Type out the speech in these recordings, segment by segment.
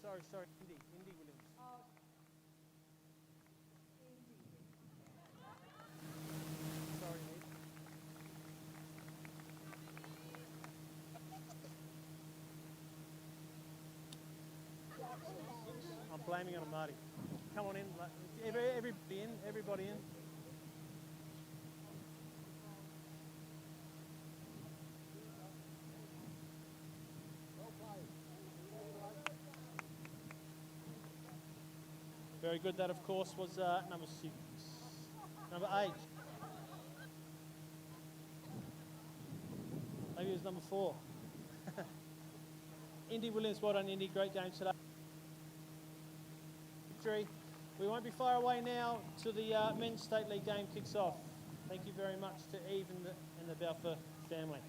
sorry, Indy Williams. Sorry, Ed. I'm blaming it on Marty. Come on in. Everybody in. Everybody in. Very good. That, of course, was number 6. Number 8. Maybe it was number 4. Indy Williams, well done, Indy. Great game today. Victory. We won't be far away now till the men's state league game kicks off. Thank you very much to Eve and the Balfour family.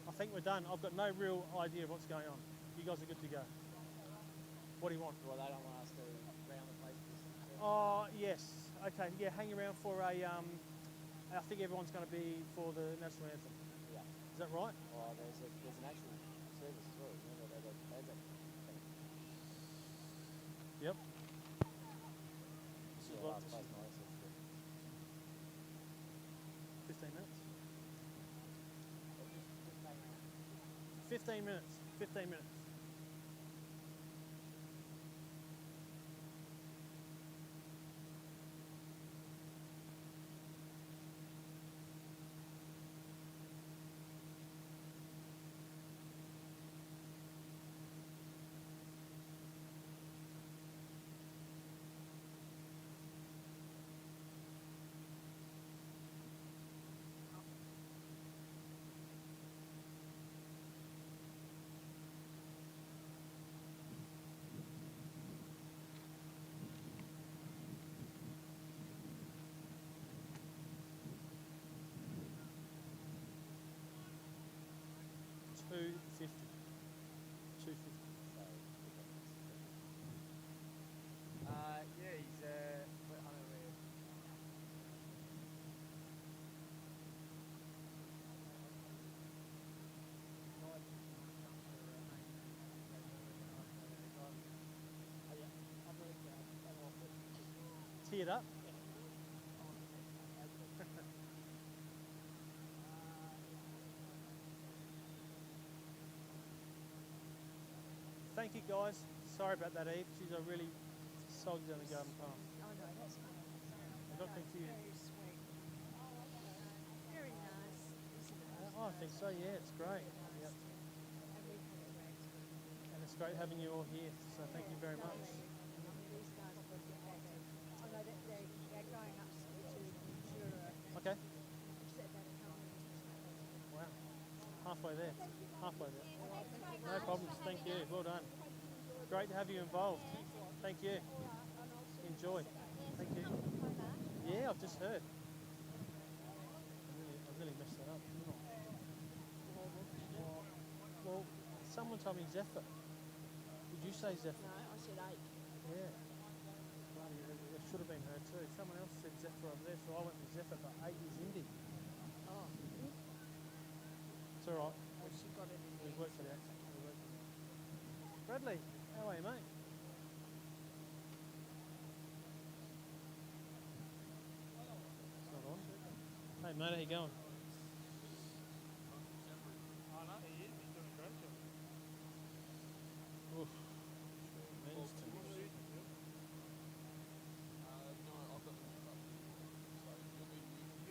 I think we're done. I've got no real idea of what's going on. You guys are good to go. What do you want? Well, they don't want us to round the place. Oh, yes. Okay, yeah, hang around for a, I think everyone's going to be for the national anthem. Yeah. Is that right? Oh, there's an actual service as well. Remember, they got Anzac. Yep. This is Yeah, what, last place, nice. 15 minutes? 15 minutes. 15 minutes. $2.50. Yeah, he's I don't know where. Tee it up. Thank you, guys. Sorry about that, Eve. She's a really sogged down the garden path. Oh no, that's fine. I got confused. Very sweet. Very nice. I think so, yeah, it's great. Yep. And we've had a great time. And it's great having you all here, so thank you very much. These guys have got to get back to. Oh no, they're going up to Jura. Okay. Said they're coming. Wow. Halfway there. Halfway there. No problems. Thank you. Well done. Great to have you involved. Thank you. Enjoy. Thank you. Yeah, I've just heard. I really messed that up, didn't I? Well, someone told me Zephyr. Did you say Zephyr? No, I said 8. Yeah. Bloody, it should have been her too. Someone else said Zephyr over there, so I went with Zephyr, but 8 is Indy. Oh. It's all right. Oh, she got it in We there. worked it out. Bradley, how are you, mate? It's not on. Hey, mate, how you going? Oh no, he is. He's doing a great job. Oof. Means to me.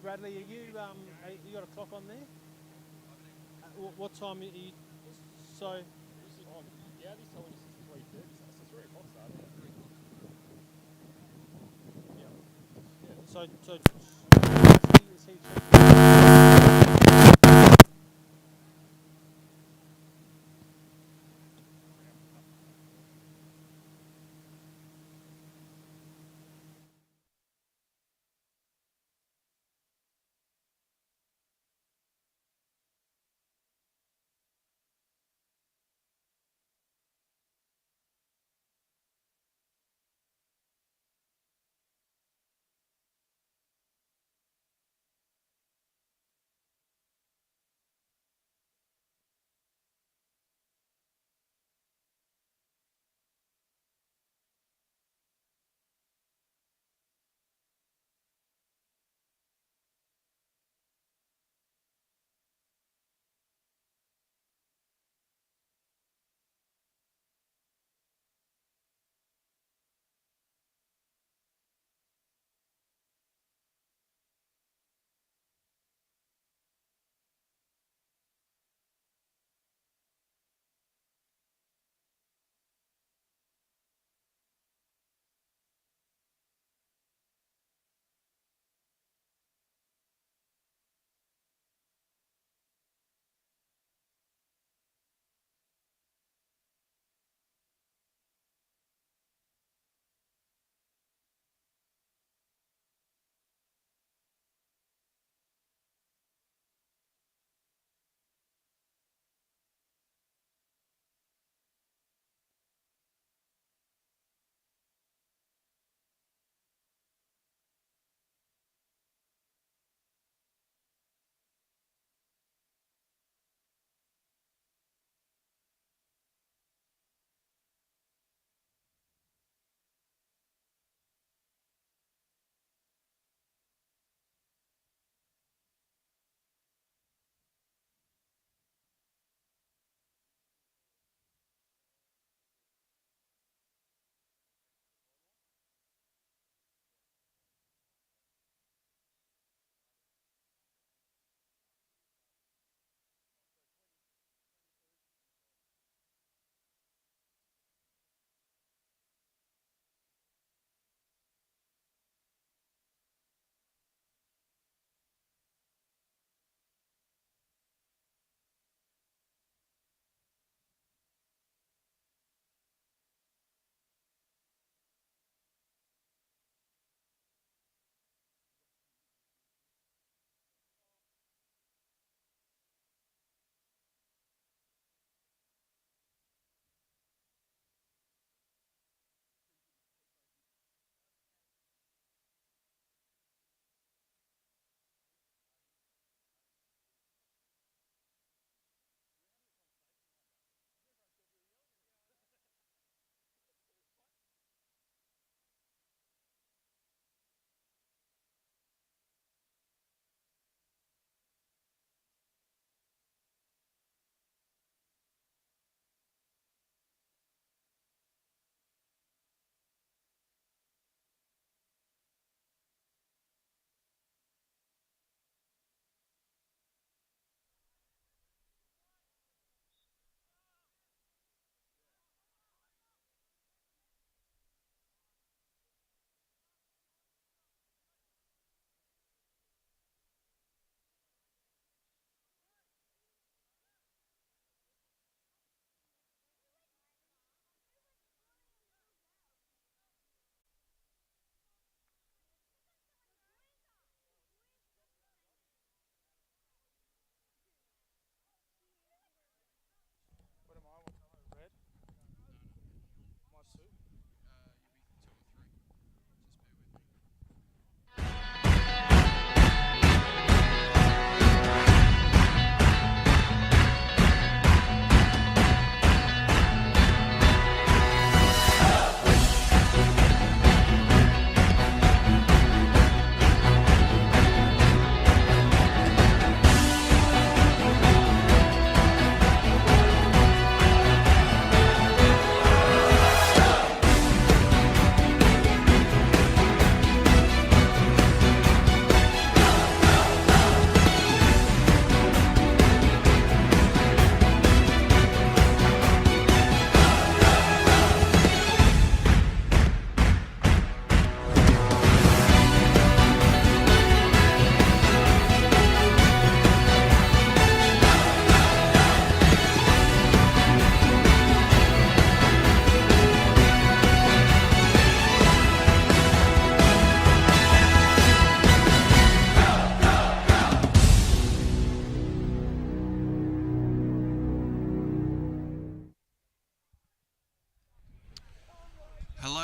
Bradley, are you you got a clock on there? What time are you? So. Yeah, he's telling us it's 3:30. So it's 3 o'clock start. Yeah. So is he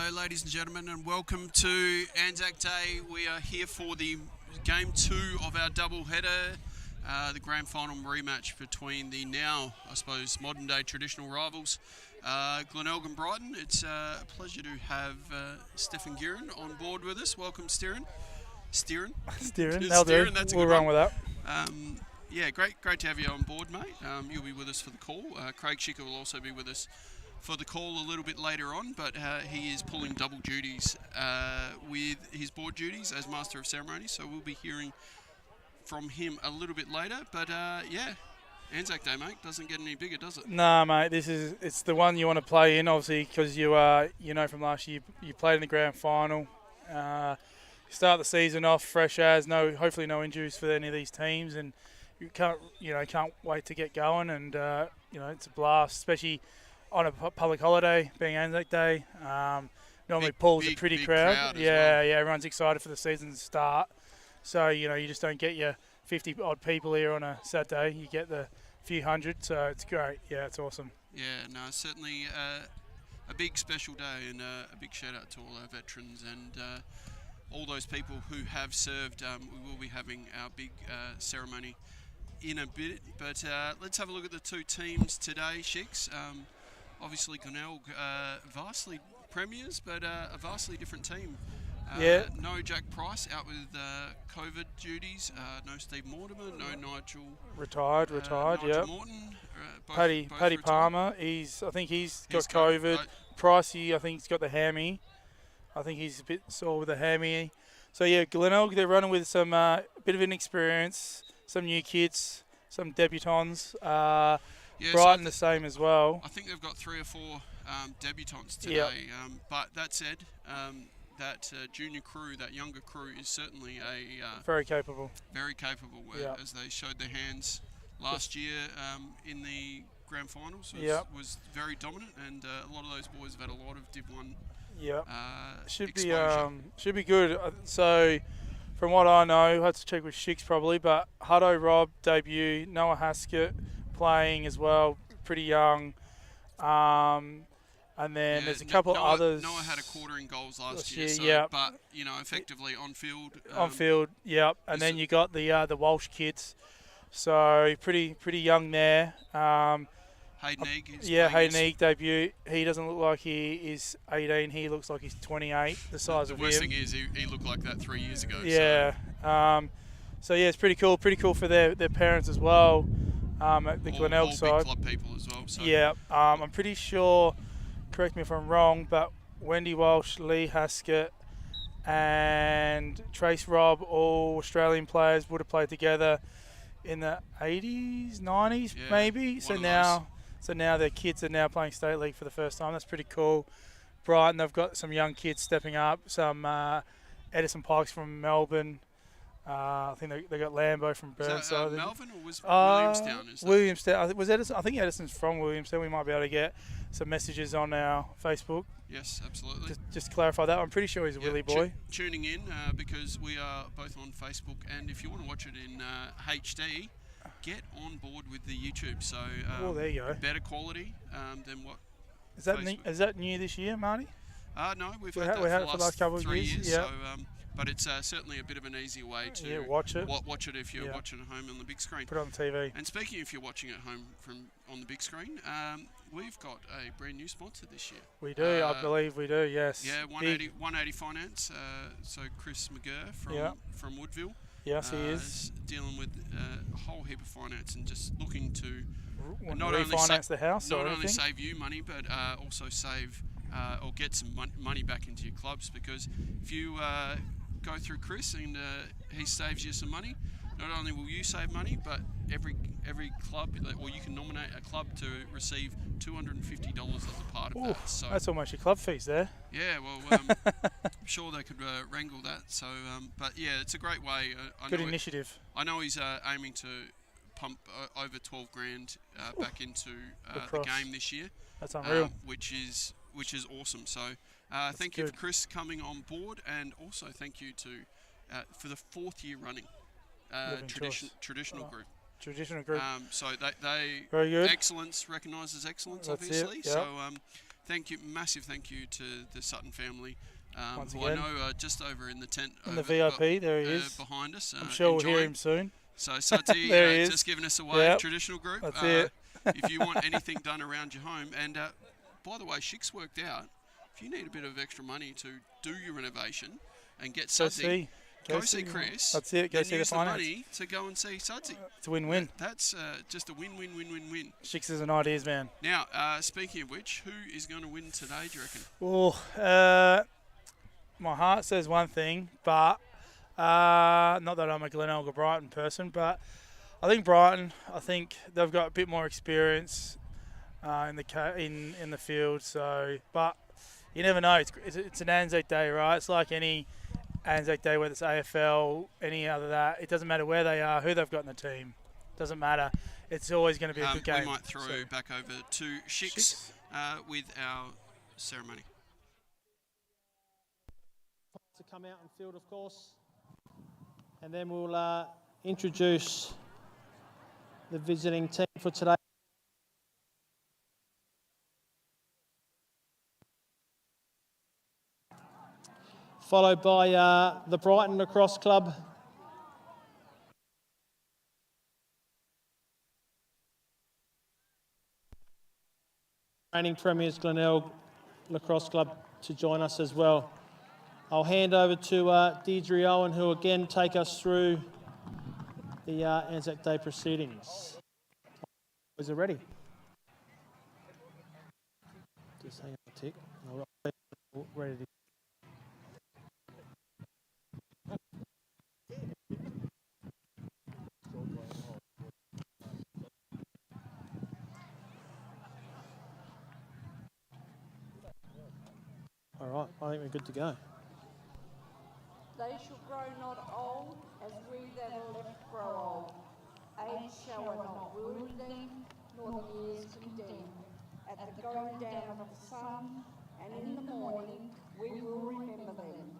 Hello, ladies and gentlemen, and welcome to Anzac Day. We are here for the game 2 of our double header, the grand final rematch between the now, I suppose, modern day traditional rivals, Glenelg and Brighton. It's a pleasure to have Stefan Gearin on board with us. Welcome, Steeran. Steering, they'll do. That's a We'll good run one. with that. Yeah, great to have you on board, mate. You'll be with us for the call. Craig Schicker will also be with us for the call a little bit later on, but he is pulling double duties with his board duties as Master of Ceremonies, so we'll be hearing from him a little bit later. But yeah, Anzac Day, mate, doesn't get any bigger, does it? Nah, mate, it's the one you want to play in, obviously, because you from last year you played in the grand final. Start the season off fresh as hopefully no injuries for any of these teams, and you can't wait to get going, and it's a blast, especially on a public holiday being Anzac Day. Normally pulls a pretty big crowd. Yeah, Everyone's excited for the season to start. So you just don't get your 50 odd people here on a Saturday. You get the few hundred, so it's great. Yeah, it's awesome. Yeah, no, certainly a big special day, and a big shout out to all our veterans and all those people who have served. We will be having our big ceremony in a bit, but let's have a look at the two teams today, Shicks. Obviously Glenelg vastly premiers, but a vastly different team. No Jack Price out with COVID duties, no Steve Mortimer, no Nigel. Retired, Nigel yeah. Morton. Paddy retired. Palmer, I think he's got got COVID. Pricey, I think he's got the hammy. I think he's a bit sore with the hammy. So yeah, Glenelg, they're running with some bit of inexperience, some new kids, some debutants. Brighton the same as well. I think they've got 3 or 4 debutants today. Yep. But that said, that junior crew, that younger crew, is certainly a very capable. Very capable, as they showed their hands last year in the grand finals. Was very dominant, and a lot of those boys have had a lot of Div 1. Yeah, should be good. So, from what I know, I had to check with Shicks probably, but Hutto Rob debut, Noah Haskett playing as well, pretty young, and then there's a couple others. Noah had a quarter in goals last year, but effectively on field. And then you got the Walsh kids, so pretty young there. Hayden Egg is Hayden Egg debut. He doesn't look like he is 18. He looks like he's 28, the size of him. The worst thing is he looked like that 3 years ago. Yeah. So it's pretty cool. Pretty cool for their parents as well. At the Glenelg side. All big club people as well. So. Yeah. I'm pretty sure, correct me if I'm wrong, but Wendy Walsh, Lee Haskett, and Trace Robb, all Australian players, would have played together in the 80s, 90s maybe. So now their kids are now playing State League for the first time. That's pretty cool. Brighton, they've got some young kids stepping up. Some Edison Pikes from Melbourne. I think they got Lambo from Burnside. Melbourne or was Williamstown? Williamstown. Was Edison? I think Edison's from Williamstown. We might be able to get some messages on our Facebook. Yes, absolutely. Just to clarify that. I'm pretty sure he's a Willy boy. Tuning in because we are both on Facebook, and if you want to watch it in HD, get on board with the YouTube. So there you go. Better quality than what. Is that new this year, Marty? No, we've had that for the last couple of 3 years. Yeah. So, but it's certainly a bit of an easier way to watch it. Watch it if you're watching at home on the big screen. Put it on TV. And speaking if you're watching at home on the big screen, we've got a brand new sponsor this year. We do, I believe we do. Yes. Yeah, 180 Finance. So Chris McGurr from Woodville. Yes, he is dealing with a whole heap of finance and just looking to not only refinance the house, not only save you money, but also save or get some money back into your clubs. Because if you go through Chris and he saves you some money, not only will you save money, but every club, or you can nominate a club to receive $250 as a part of that. So that's almost your club fees there. Yeah, well, I'm sure they could wrangle that. So, but yeah, it's a great way. Good initiative. I know he's aiming to pump over 12 grand back into the game this year. That's unreal. Which is awesome. So, thank you for Chris coming on board, and also thank you to for the 4th year running traditional group. Traditional group. So they very good. Excellence recognises excellence, That's obviously. It, yep. So thank you, massive thank you to the Sutton family, Once who I again. know are just over in the tent. In the over- VIP, there he is. behind us. I'm sure we'll hear enjoying. him soon. So Sudsy, There he is. just giving us a wave, Yep. traditional group. That's it. If you want anything done around your home, and by the way, Shik's worked out, if you need a bit of extra money to do your renovation and get Go Sudsy, see. go see Chris. That's it. Go then see the use the finance. money to go and see Sudsy. It's a win-win. That's just a win-win-win-win-win. Shix is an ideas man. Now, speaking of which, who is going to win today, do you reckon? Oh, my heart says one thing, but not that I'm a Glenelg or Brighton person, but I think Brighton. I think they've got a bit more experience in the field. So, but you never know. It's an Anzac Day, right? It's like any Anzac Day, whether it's AFL, any other that. It doesn't matter where they are, who they've got in the team. Doesn't matter. It's always going to be a good game. We might throw back over to Shix with our ceremony. To come out and field, of course, and then we'll introduce the visiting team for today. Followed by the Brighton Lacrosse Club. Reigning premiers Glenelg Lacrosse Club to join us as well. I'll hand over to Deirdre Owen, who will again take us through the Anzac Day proceedings. Is it ready? Just hang on a tick. Ready to All right, I think we're good to go. They shall grow not old, as we that are left grow old. Age shall not wound them, nor the years condemn. At the going down of the sun, and in the morning, we will remember them.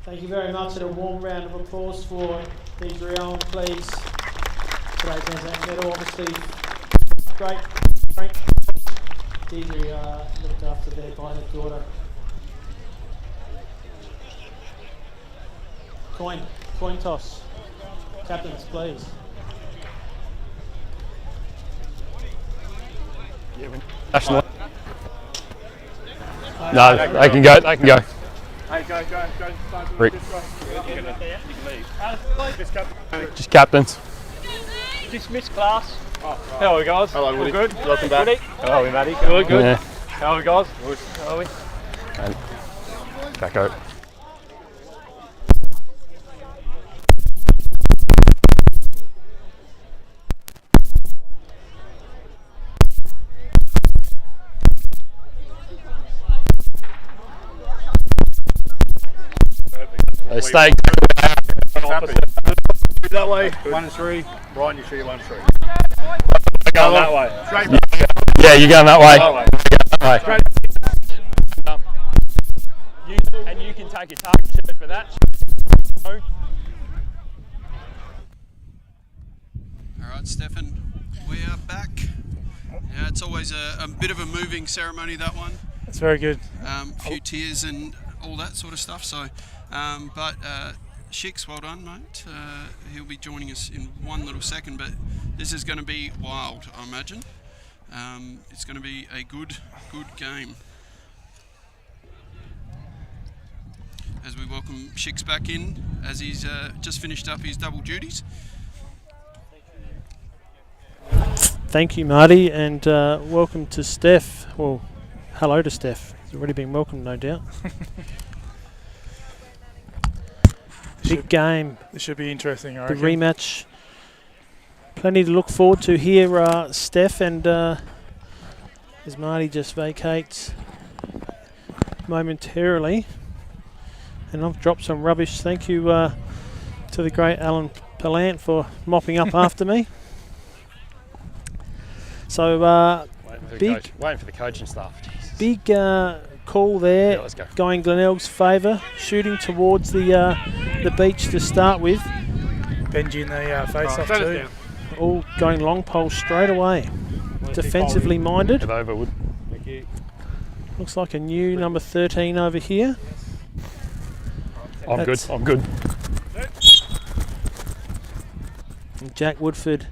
Thank you very much, and a warm round of applause for Deidre Owen, please. Today's Anzac medal, obviously great. Deidre looked after there by her daughter. Coin toss. Captains, please. No, they can go. They can go. Hey, go. Rick. You can leave. Just captains. Dismiss class. Oh, right. How are we, guys? Hello, All Woody. good? Welcome back. Woody? How are we, Matty? Good. Yeah. How are we, guys? Good. How are we? And back out. They stay Happy. That way. 1 and 3. Brighton, you shoot 1 and 3. Going that way. Straight back. Yeah, you're going that way. That way. That way. You can take a target shirt for that. All right, Stefan, we are back. Yeah, it's always a bit of a moving ceremony, that one. That's very good. A few tears and all that sort of stuff. So, but Shix, well done, mate. He'll be joining us in one little second, but this is going to be wild, I imagine. It's going to be a good game. As we welcome Shix back in, as he's just finished up his double duties. Thank you, Marty, and welcome to Steph. Well, hello to Steph. He's already been welcomed, no doubt. Big game. This should be interesting, I The reckon. rematch. Plenty to look forward to here, Steph, and as Marty just vacates momentarily. And I've dropped some rubbish. Thank you to the great Alan Palant for mopping up after me. So Waiting for the coaching staff. Jesus. big call there, Yeah, let's go. going Glenelg's favour, shooting towards the beach to start with. Benji in the face-off too. All going long pole straight away. Defensively minded. Get over, Wood. Thank you. Looks like a new number 13 over here. I'm good. That's- I'm good. And Jack Woodford.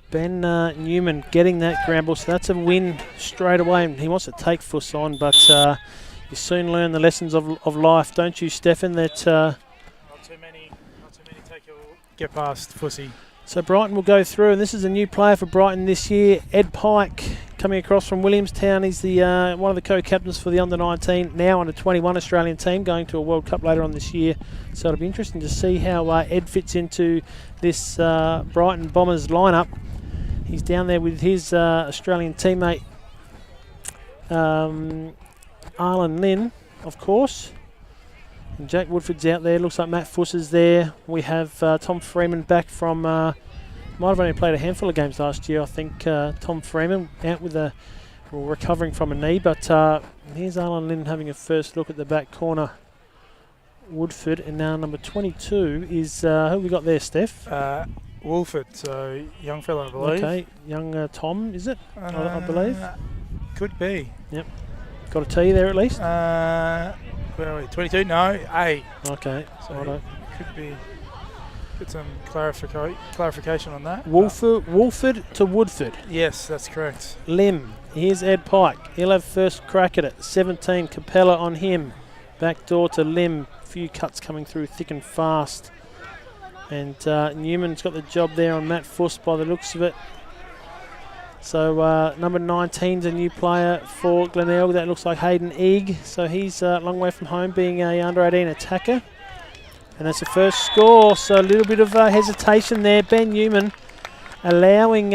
Ben Newman getting that ground ball, so that's a win straight away. And he wants to take Fuss on, but you soon learn the lessons of life, don't you, Stefan? That Not too many take your get past Fussy. so Brighton will go through, and this is a new player for Brighton this year, Ed Pike, coming across from Williamstown. He's the one of the co-captains for the under-19, now under-21 Australian team, going to a World Cup later on this year. So it'll be interesting to see how Ed fits into this Brighton Bombers lineup. He's down there with his Australian teammate, Arlen Lynn, of course. And Jack Woodford's out there. Looks like Matt Fuss is there. We have Tom Freeman back from, might have only played a handful of games last year, I think. Tom Freeman out with recovering from a knee. But here's Arlen Lynn having a first look at the back corner. Woodford, and now number 22 is, who we got there, Steph? Wolford, so young fella, I believe. Okay, young Tom, is it? I believe. Could be. Got a T there at least? Where are we? 22? No, A. Okay, So righto. could be. Get some clarification on that. Wolford to Woodford. Yes, that's correct. Lim, here's Ed Pike. He'll have first crack at it. 17, Capella on him. Back door to Lim. Few cuts coming through thick and fast. And Newman's got the job there on Matt Fuss by the looks of it. So number 19's a new player for Glenelg. That looks like Hayden Eag. So he's a long way from home, being a under-18 attacker. And that's the first score. So a little bit of hesitation there. Ben Newman allowing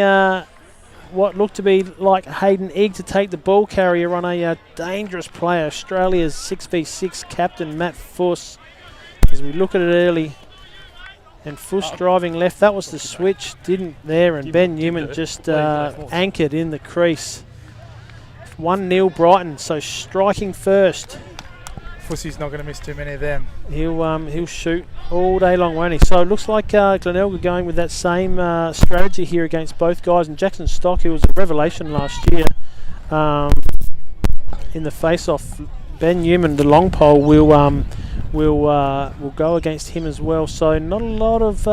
what looked to be like Hayden Eag to take the ball carrier on a dangerous player. Australia's 6v6 captain, Matt Fuss. As we look at it early. And Fuss driving left, that was the switch, didn't there, and Ben Newman just anchored in the crease. 1-0 Brighton, so striking first Fussy's not going to miss too many of them. He'll shoot all day long, won't he? So it looks like Glenelg are going with that same strategy here against both guys. And Jackson Stock, who was a revelation last year in the face-off, Ben Newman, the long pole, will go against him as well. So not a lot of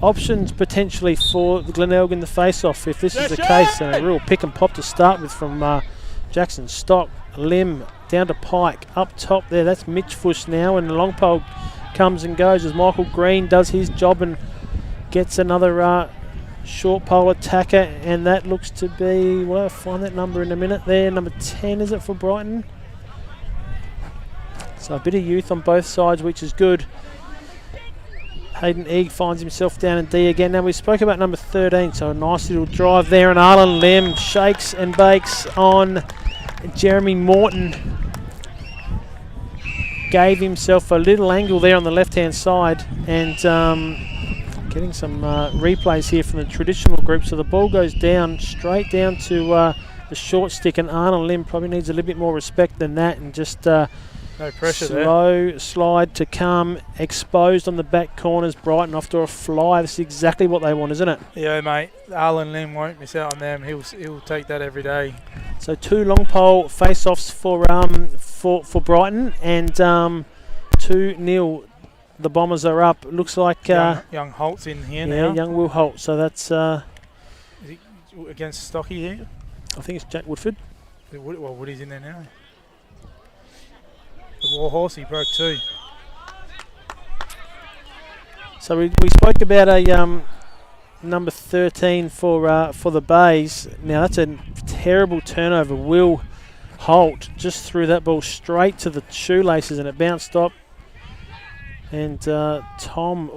options potentially for the Glenelg in the face-off if this is the case. And a real pick and pop to start with from Jackson Stock. Lim down to Pike, up top there, that's Mitch Fuss now, and the long pole comes and goes as Michael Green does his job and gets another short pole attacker, and that looks to be, well, I'll find that number in a minute there, number 10 is it for Brighton? So a bit of youth on both sides, which is good. Hayden Eag finds himself down in D again. Now we spoke about number 13, so a nice little drive there, and Arlen Lim shakes and bakes on Jeremy Morton. Gave himself a little angle there on the left-hand side, and getting some replays here from the traditional group. So the ball goes down, straight down to the short stick, and Arnold Lim probably needs a little bit more respect than that, and just no pressure slow there. Slide to come, exposed on the back corners. Brighton off to a fly. This is exactly what they want, isn't it? Yeah, mate. Arlen Lim won't miss out on them. He'll take that every day. So 2 long pole face-offs for Brighton, and 2-0. The Bombers are up. Looks like young Holt's in here now. Yeah, young Will Holt. So that's is he against Stocky here? I think it's Jack Woodford. Well, Woody's in there now. The Warhorse, he broke 2. So we spoke about a number 13 for the Bays. Now that's a terrible turnover. Will Holt just threw that ball straight to the shoelaces, and it bounced up. And Tom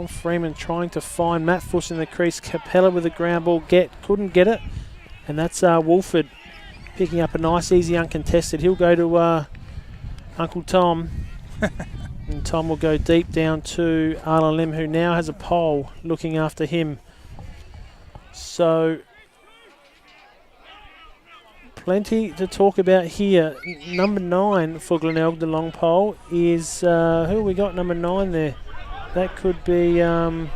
Freeman trying to find Matt Fuss in the crease. Capella with the ground ball, couldn't get it, and that's Wolford picking up a nice easy uncontested. He'll go to Uncle Tom. And Tom will go deep down to Arlen Lim, who now has a pole looking after him. So plenty to talk about here. Number 9 for Glenelg, the long pole, is who we got number 9 there? That could be Adam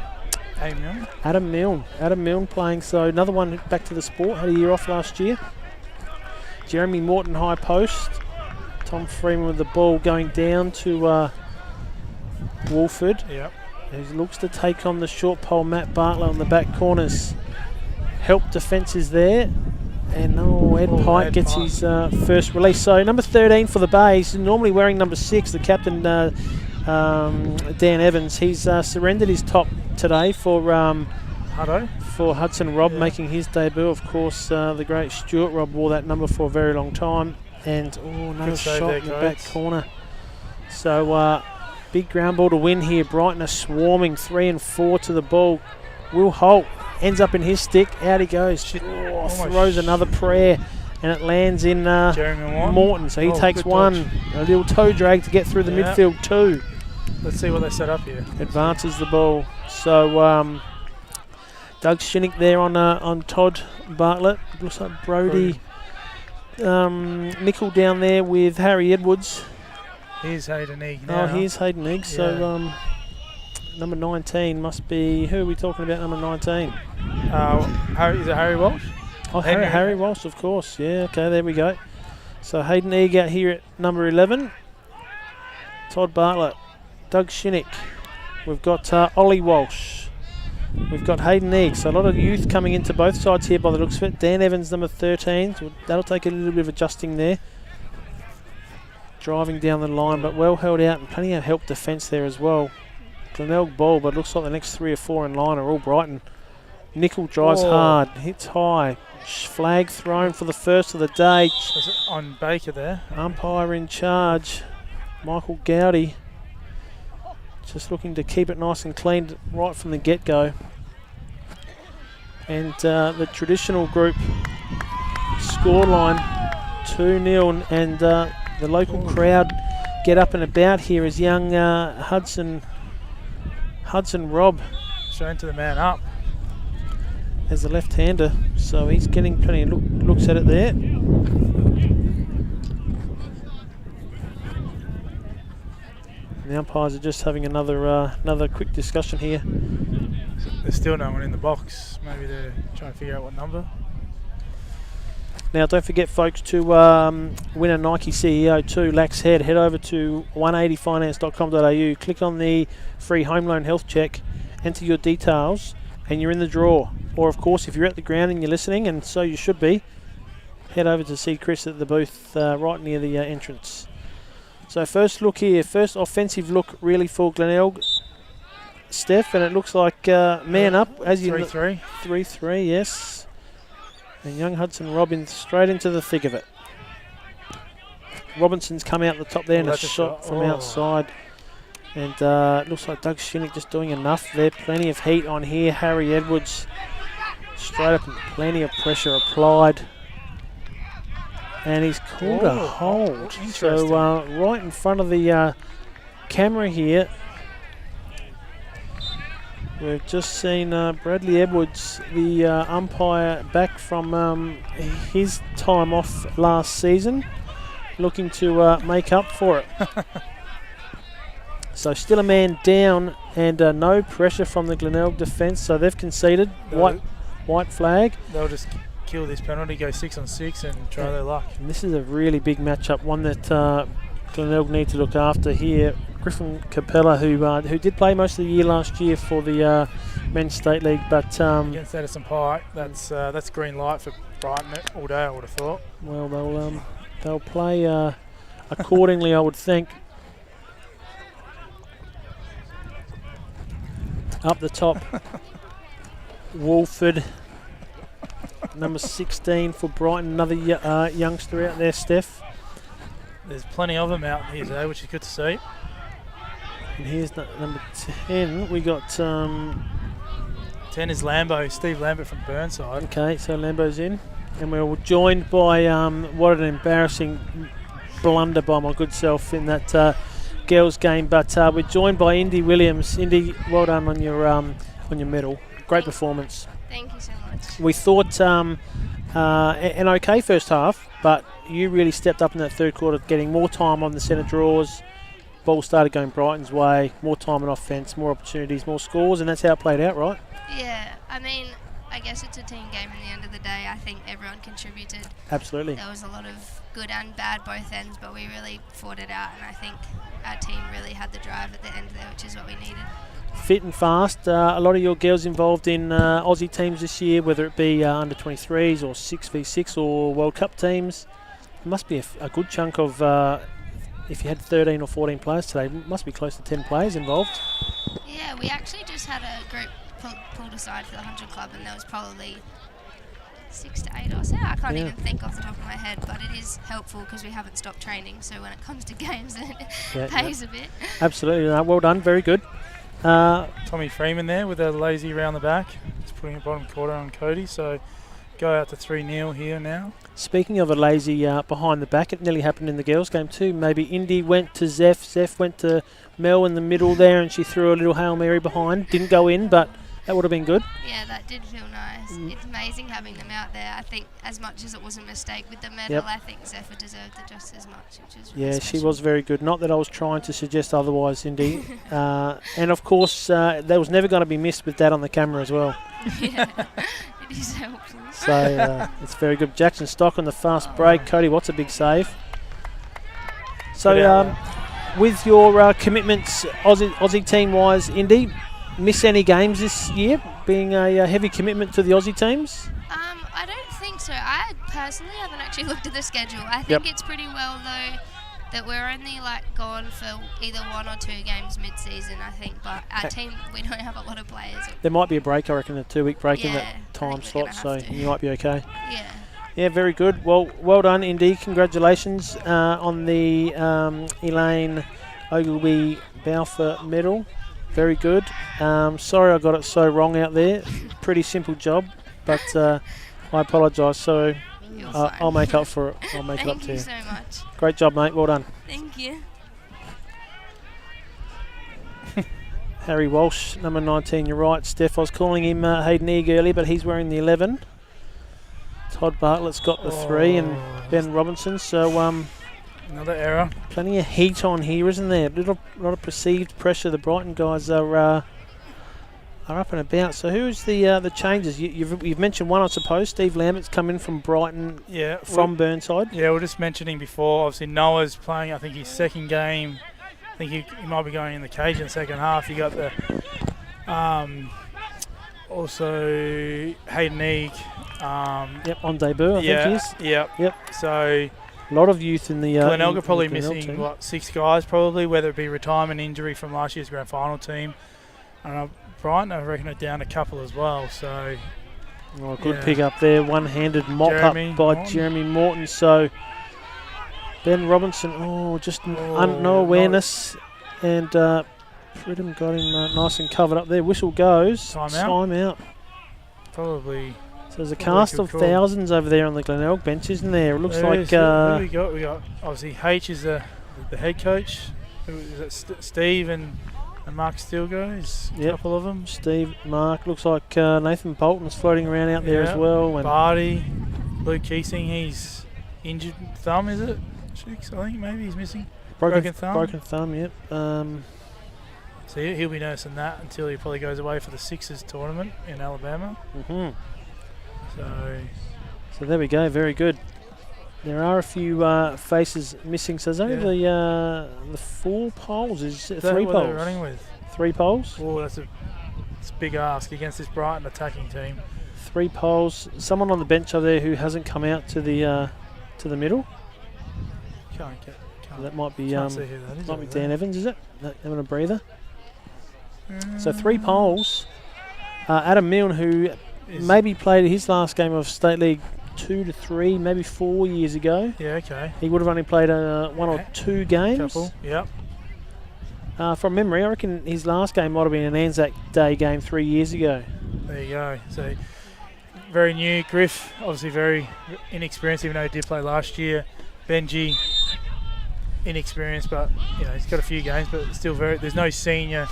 Milne. Adam Milne playing. So another one back to the sport. Had a year off last year. Jeremy Morton high post. Tom Freeman with the ball going down to Wolford. Yep. Who looks to take on the short pole Matt Bartlett on the back corners. Help defences there. And Ed Pike gets his first release. So number 13 for the Bays, normally wearing number 6, the captain Dan Evans. He's surrendered his top today for Hudson Robb, making his debut. Of course, the great Stuart Robb wore that number for a very long time. And another shot in the back corner. So big ground ball to win here. Brighton are swarming 3 and 4 to the ball. Will Holt ends up in his stick. Out he goes. Throws another prayer, and it lands in Morton. So he takes one. Dodge. A little toe drag to get through the midfield too. Let's see what they set up here. Advances the ball. So Doug Shinnick there on Todd Bartlett. Looks like Brody Nickel down there with Harry Edwards. Here's Hayden Eag now. Oh, here's Hayden Eag. So number 19 must be, who are we talking about, number 19? Is it Harry Walsh? Oh, Harry Walsh, of course. Yeah, okay, there we go. So Hayden Eag out here at number 11. Todd Bartlett, Doug Shinnick. We've got Ollie Walsh. We've got Hayden Eag. So a lot of youth coming into both sides here by the looks of it. Dan Evans, number 13. So that'll take a little bit of adjusting there. Driving down the line, but well held out, and plenty of help defence there as well. Glenelg ball, but looks like the next 3 or 4 in line are all Brighton. Nickel drives hard, hits high. Flag thrown for the first of the day. Was it on Baker there? Umpire in charge, Michael Gowdy. Just looking to keep it nice and clean right from the get-go. And the traditional group scoreline 2-0, and the local crowd get up and about here as young Hudson Robb showing to the man up as the left-hander, so he's getting plenty of looks at it there. The umpires are just having another quick discussion here. There's still no one in the box. Maybe they're trying to figure out what number. Now, don't forget, folks, to win a Nike CEO 2 Lax Head. Head over to 180finance.com.au, click on the free home loan health check, enter your details, and you're in the draw. Or, of course, if you're at the ground and you're listening, and so you should be, head over to see Chris at the booth right near the entrance. So first look here, first offensive look really for Glenelg, Steph, and it looks like man up as you 3-3. 3-3, yes. And young Hudson Robbins straight into the thick of it. Robinson's come out the top there and a shot from outside. And it looks like Doug Shinnick just doing enough there. Plenty of heat on here. Harry Edwards straight up and plenty of pressure applied. And he's called a hold. So right in front of the camera here, we've just seen Bradley Edwards, the umpire, back from his time off last season, looking to make up for it. So still a man down and no pressure from the Glenelg defence, so they've conceded. White flag. They'll just kill this penalty, go 6 on 6 and try their luck. And this is a really big matchup, one that Glenelg need to look after here. Griffin Capella, who did play most of the year last year for the Men's State League, but against Edison Pike, that's green light for Brighton all day, I would have thought. Well, they'll play accordingly, I would think. Up the top, Wolford, number 16 for Brighton, another youngster out there, Steph. There's plenty of them out here today, which is good to see. And here's number 10. We got 10 is Lambo, Steve Lambert from Burnside. Okay, so Lambo's in, and we were joined by what an embarrassing blunder by my good self in that girls game. But we're joined by Indy Williams. Indy, well done on your medal. Great performance. Thank you so much. We thought an okay first half, but you really stepped up in that third quarter, getting more time on the centre draws. Ball started going Brighton's way, more time on offence, more opportunities, more scores, and that's how it played out, right? Yeah, I mean, I guess it's a team game in the end of the day. I think everyone contributed. Absolutely. There was a lot of good and bad both ends, but we really fought it out, and I think our team really had the drive at the end there, which is what we needed. Fit and fast. A lot of your girls involved in Aussie teams this year, whether it be under 23s or 6v6 or World Cup teams. There must be a good chunk of, if you had 13 or 14 players today, must be close to 10 players involved. Yeah, we actually just had a group pulled aside for the 100 Club, and there was probably 6 to 8 or so. I can't even think off the top of my head, but it is helpful because we haven't stopped training, so when it comes to games it pays a bit. Absolutely. Well done, very good. Tommy Freeman there with a lazy round the back, just putting a bottom quarter on Cody, so go out to 3-0 here now. Speaking of a lazy behind the back, it nearly happened in the girls game too. Maybe Indy went to Zeph, Zeph went to Mel in the middle there, and she threw a little Hail Mary behind. Didn't go in, but that would have been good. Yeah, that did feel nice. It's amazing having them out there. I think as much as it was a mistake with the medal, I think Zephyr deserved it just as much, which is really special. She was very good. Not that I was trying to suggest otherwise, Indy. And of course, that was never going to be missed with that on the camera as well. Yeah, it is helpful. So it's very good. Jackson Stock on the fast break. Cody Watts a big save. So with your commitments, Aussie team-wise, Indy, miss any games this year, being a heavy commitment to the Aussie teams? I don't think so. I personally haven't actually looked at the schedule. I think it's pretty well, though, that we're only gone for either 1 or 2 games mid-season, I think. But our team, we don't have a lot of players. There might be a break, I reckon, a 2-week break in that time slot, so you might be okay. Yeah. Yeah, very good. Well done, Indy. Congratulations on the Elaine Ogilvie Balfour medal. Very good. Sorry I got it so wrong out there. Pretty simple job, but I apologise. So I'll make up for it. I'll make it up to you. Thank you so much. Great job, mate. Well done. Thank you. Harry Walsh, number 19. You're right, Steph. I was calling him Hayden Eag earlier, but he's wearing the 11. Todd Bartlett's got the 3 and Ben Robinson. So Another error. Plenty of heat on here, isn't there? A lot of perceived pressure. The Brighton guys are up and about. So who's the changes? You've mentioned one, I suppose. Steve Lambert's come in from Brighton. Yeah, from Burnside. Yeah, we were just mentioning before. Obviously, Noah's playing. I think his second game. I think he might be going in the cage in the second half. You got the also Hayden Eag. On debut. I think he is. Yep. So a lot of youth in the Glenelg are probably Glenelg missing team. 6 guys probably, whether it be retirement injury from last year's grand final team. And Brighton, I reckon, are down a couple as well. So good pick up there. One-handed mop Jeremy up by Morton. Jeremy Morton. So Ben Robinson, no awareness, and Pridham got him nice and covered up there. Whistle goes. Time out. Probably. So there's a cast of thousands over there on the Glenelg bench, isn't there? It looks like. Who we got? We got obviously H is the head coach. Who is it? Steve and Mark Stilgo is a couple of them. Steve, Mark. Looks like Nathan Bolton's floating around out there as well. And Barty, Luke Keesing, he's injured thumb, is it? I think maybe he's missing. Broken thumb. Broken thumb, yep. So he'll be noticing that until he probably goes away for the Sixers tournament in Alabama. So there we go, very good. There are a few faces missing, so there's only the 4 poles. Is it 3 what poles? they're running with? 3 poles? Oh, it's a big ask against this Brighton attacking team. 3 poles. Someone on the bench over there who hasn't come out to the middle. That might be Dan Evans, is it? Having a breather. So 3 poles. Adam Milne, who maybe played his last game of State League 2 to 3, maybe 4 years ago. Yeah, okay. He would have only played 1 or 2 games. Couple, yep. From memory, I reckon his last game might have been an Anzac Day game 3 years ago. There you go. So very new. Griff, obviously very inexperienced, even though he did play last year. Benji, inexperienced, but he's got a few games, but still there's no senior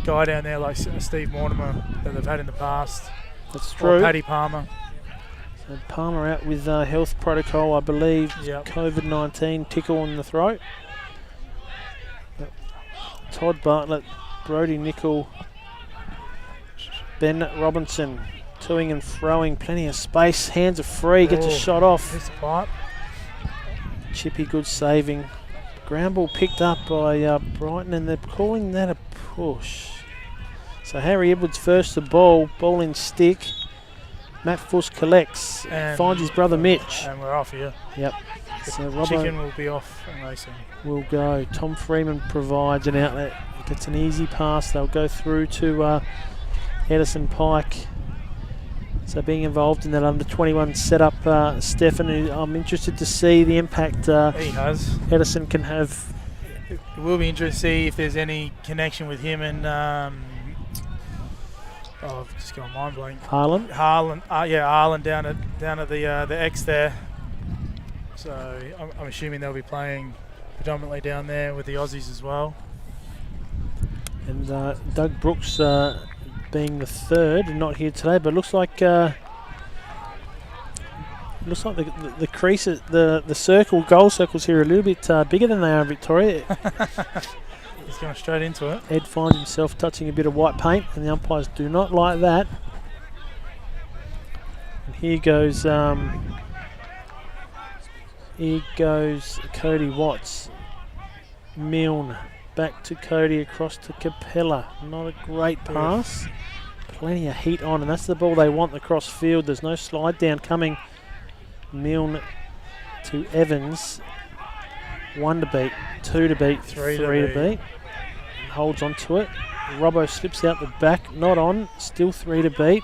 guy down there like Steve Mortimer that they've had in the past. That's true. Or Paddy Palmer. So Palmer out with health protocol, I believe. Yep. COVID-19 tickle in the throat. Todd Bartlett, Brody Nicol, Ben Robinson, toing and throwing, plenty of space. Hands are free, gets a shot off. Here's the pipe. Chippy, good saving. Ground ball picked up by Brighton, and they're calling that a push. So Harry Edwards first the ball in stick. Matt Fuss collects, and finds his brother Mitch. And we're off here. Yep. So Robbo Chicken will be off and racing. Will go. Tom Freeman provides an outlet. He gets an easy pass. They'll go through to Edison Pike. So being involved in that under-21 setup, Stefan, I'm interested to see the impact he has. Edison can have. It will be interesting to see if there's any connection with him and I've just gone mind blank. Harlan, Harlan down at the X there. So I'm assuming they'll be playing predominantly down there with the Aussies as well. And Doug Brooks being the third and not here today, but looks like the crease, the goal circles here are a little bit bigger than they are in Victoria. He's going straight into it. Ed finds himself touching a bit of white paint, and the umpires do not like that. And here goes Cody Watts. Milne back to Cody, across to Capella. Not a great pass. Plenty of heat on, and that's the ball they want across field. There's no slide down coming. Milne to Evans. 1 to beat, 2 to beat, 3 to beat. Holds on to it. Robbo slips out the back, not on, still 3 to beat.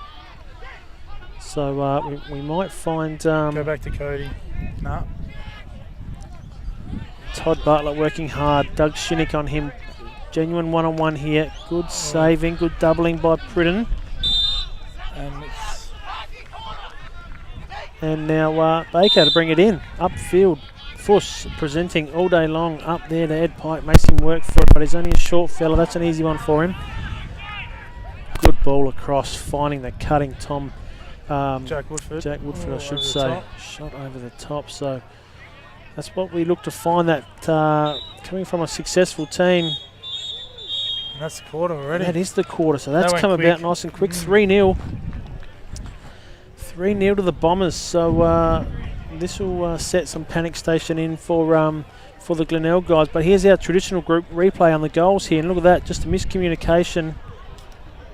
So we might find. Go back to Cody. No. Todd Bartlett working hard. Doug Shinnick on him. Genuine one-on-one here. Good saving, good doubling by Pridden. And now Baker to bring it in. Upfield. Fuss presenting all day long up there to Ed Pike. Makes him work for it, but he's only a short fella. That's an easy one for him. Good ball across, finding the cutting Tom. Jack Woodford. I should say. Shot over the top. So That's what we look to find, that coming from a successful team. And that's the quarter already. That is the quarter, so that's That come went about quick. nice and quick. 3-0. 3-0 to the Bombers. So this will set some panic station in for the Glenelg guys. But here's our traditional group replay on the goals here. And look at that, just a miscommunication.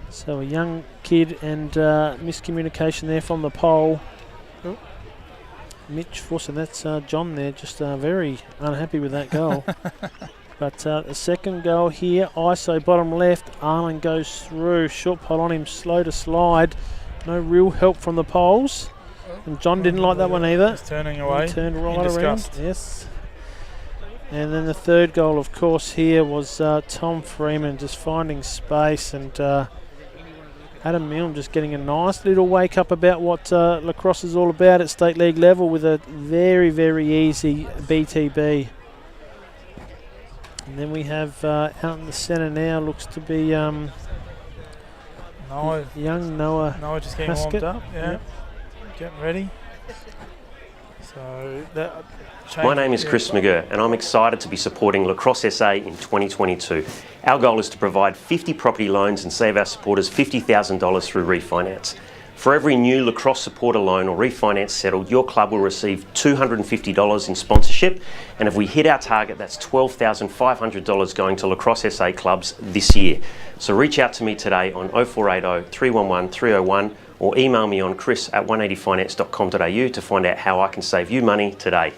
So a young kid and miscommunication there from the pole. Oh. Mitch Forson, that's John there, just very unhappy with that goal. But the second goal here, ISO bottom left, Arlen goes through, short pole on him, slow to slide. No real help from the poles. And John didn't like that one either. He's turning away. He turned right in around. disgust. Yes. And then the third goal, of course, here was Tom Freeman just finding space, and Adam Milne just getting a nice little wake up about what lacrosse is all about at state league level with a very, very easy BTB. And then we have out in the centre now, looks to be young Noah. Noah just getting Haskett. warmed up. Yeah. Yep. Getting ready. So that. My name is Chris McGurr and I'm excited to be supporting Lacrosse SA in 2022. Our goal is to provide 50 property loans and save our supporters $50,000 through refinance. For every new lacrosse supporter loan or refinance settled, your club will receive $250 in sponsorship, and if we hit our target, that's $12,500 going to Lacrosse SA clubs this year. So reach out to me today on 0480 311 301 or email me on chris@180finance.com.au to find out how I can save you money today.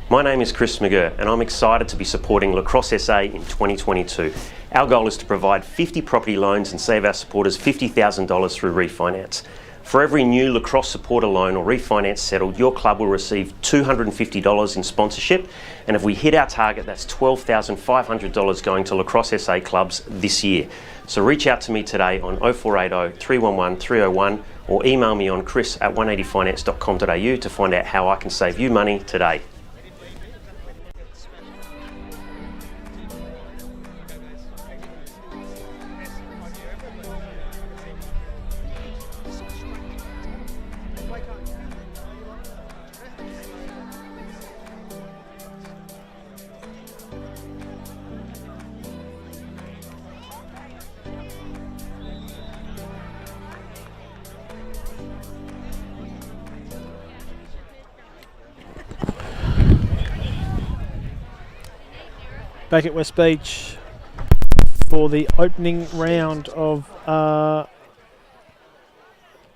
My name is Chris McGurr and I'm excited to be supporting Lacrosse SA in 2022. Our goal is to provide 50 property loans and save our supporters $50,000 through refinance. For every new lacrosse supporter loan or refinance settled, your club will receive $250 in sponsorship, and if we hit our target, that's $12,500 going to Lacrosse SA clubs this year. So reach out to me today on 0480 311 301 or email me on chris@180finance.com.au to find out how I can save you money today. Back at West Beach for the opening round of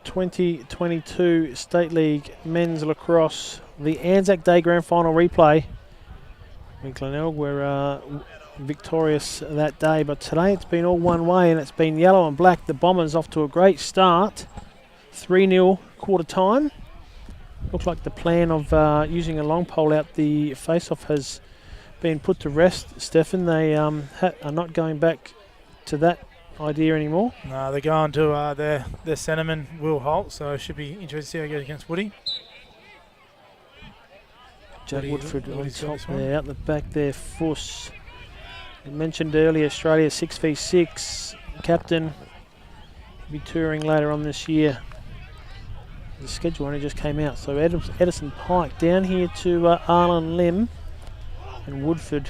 2022 State League Men's Lacrosse, the Anzac Day Grand Final replay. In Glenelg were victorious that day, but today it's been all one way and it's been yellow and black. The Bombers off to a great start. 3-0 quarter time. Looks like the plan of using a long pole out the face-off has been put to rest, Stefan. They are not going back to that idea anymore. No, they're going to their centreman, Will Holt, so it should be interesting to see how he goes against Woody. Jack Woodford on Woody's got top this one. there, out the back there, Fuss. I mentioned earlier, Australia 6v6 captain. He'll be touring later on this year. The schedule only just came out, so Edison Pike down here to Arlen Lim. And Woodford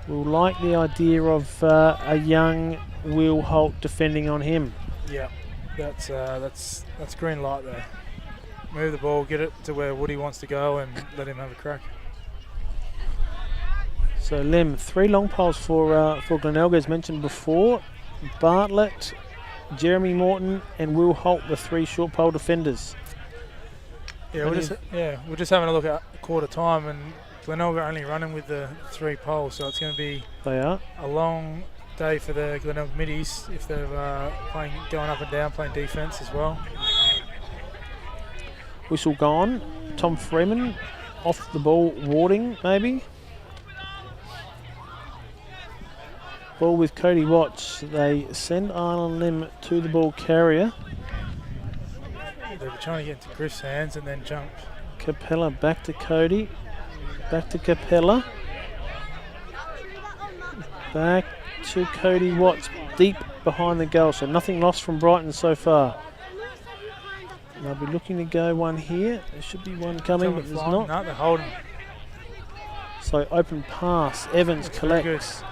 will like the idea of a young Will Holt defending on him. Yeah, that's green light there. Move the ball, get it to where Woody wants to go, and let him have a crack. So Lim, 3 long poles for Glenelg as mentioned before. Bartlett, Jeremy Morton, and Will Holt, the 3 short pole defenders. Yeah, we're just having a look at quarter time, and Glenelg are only running with the 3 poles, so it's going to be a long day for the Glenelg middies if they're going up and down, playing defence as well. Whistle gone. Tom Freeman off the ball, warding maybe. Ball with Cody Watts. They send Arnold Lim to the ball carrier. They were trying to get into Griff's hands and then jump. Capella back to Cody. Back to Capella. Back to Cody Watts, deep behind the goal. So nothing lost from Brighton so far. They'll be looking to go one here. There should be one coming, but there's not. No, they're holding. So open pass. Evans collects.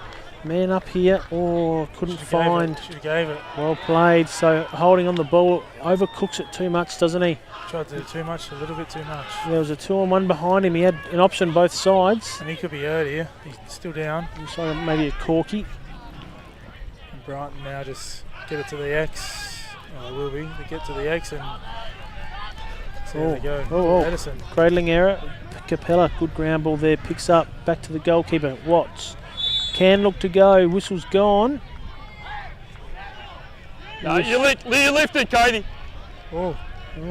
Man up here. Oh, couldn't find. Should have gave it. Well played. So holding on the ball. Overcooks it too much, doesn't he? Tried to do too much, a little bit too much. There was a 2-on-1 behind him. He had an option both sides. And he could be hurt here. He's still down. So maybe a corky. And Brighton now just get it to the X. Oh, they will be. They get to the X and so there they go. Edison. Cradling error. Capella, good ground ball there. Picks up. Back to the goalkeeper. Watts. Can look to go. Whistle's gone. No, you lifted, Cody. Oh,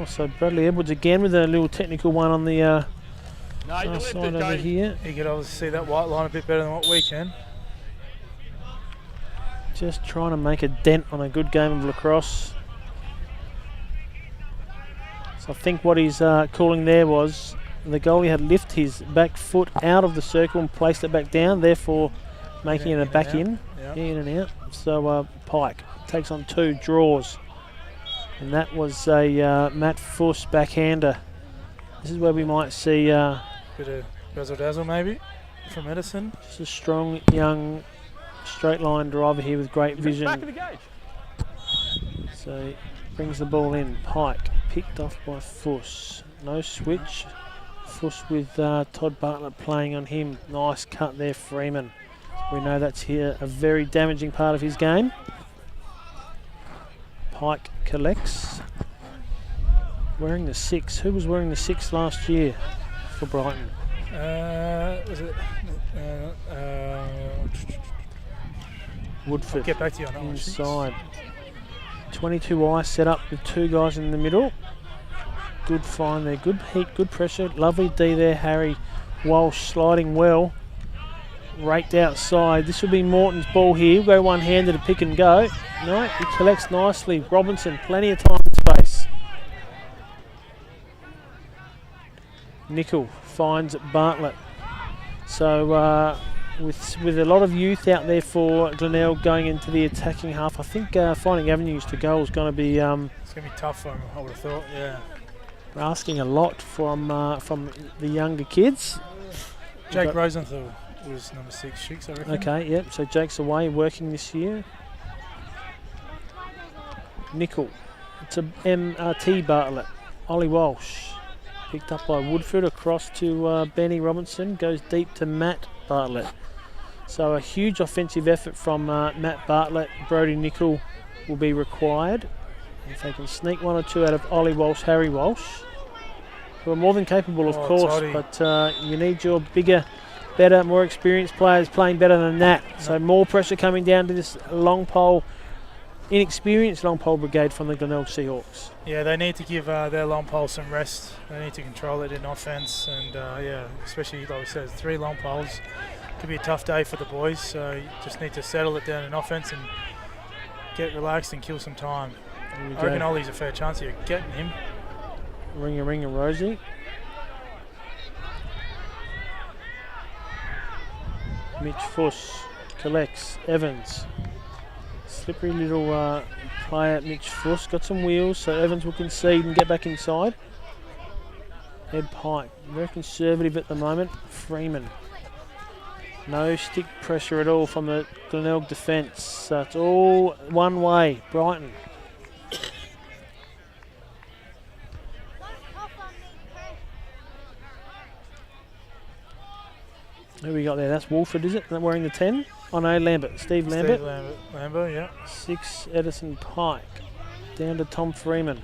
so Bradley Edwards again with a little technical one on the No, side over here. You could obviously see that white line a bit better than what we can. Just trying to make a dent on a good game of lacrosse. So I think what he's calling there was the goalie had lifted his back foot out of the circle and placed it back down, therefore making it a back in. Yeah. In and out. So Pike takes on 2, draws. And that was a Matt Fuss backhander. This is where we might see Bit of razzle dazzle maybe from Edison. just a strong, young, straight line driver here with great vision. Back of the gauge. So he brings the ball in. Pike picked off by Fuss. No switch. Fuss with Todd Bartlett playing on him. Nice cut there, Freeman. We know that's here a very damaging part of his game. Pike collects. Wearing the 6. Who was wearing the 6 last year for Brighton? Was it? Woodford. I'll get back to you on that one. Inside. 22i set up with 2 guys in the middle. Good find there. Good heat, good pressure. Lovely D there, Harry Walsh sliding well. Raked outside. This will be Morton's ball here. We'll go one-handed to pick and go. No, he collects nicely. Robinson, plenty of time and space. Nickel finds Bartlett. So with a lot of youth out there for Glenelg going into the attacking half, I think finding avenues to goal is going to be... it's going to be tough for him, I would have thought, yeah. We're asking a lot from the younger kids. Jake Rosenthal was number 6, Shicks, I reckon. Okay, yep, so Jake's away working this year. Nickel to MRT Bartlett. Ollie Walsh picked up by Woodford across to Benny Robinson, goes deep to Matt Bartlett. So a huge offensive effort from Matt Bartlett. Brody Nickel will be required. If they can sneak 1 or 2 out of Ollie Walsh, Harry Walsh, who are more than capable, of course, Toddy. but you need your bigger, better, more experienced players playing better than that. So more pressure coming down to this long pole, inexperienced long pole brigade from the Glenelg Seahawks. Yeah, they need to give their long pole some rest. They need to control it in offence, and yeah, especially like we said, 3 long poles could be a tough day for the boys. So you just need to settle it down in offence and get relaxed and kill some time. I reckon Ollie's a fair chance here getting him. Ring a Rosie. Mitch Fuss collects. Evans. Slippery little player, Mitch Fuss. Got some wheels, so Evans will concede and get back inside. Ed Pike, very conservative at the moment. Freeman. No stick pressure at all from the Glenelg defence. So it's all one way. Brighton. Who we got there? That's Wolford, is it? Wearing the 10? Oh no, Lambert. Steve Lambert. Lambert, yeah. 6, Edison Pike. Down to Tom Freeman.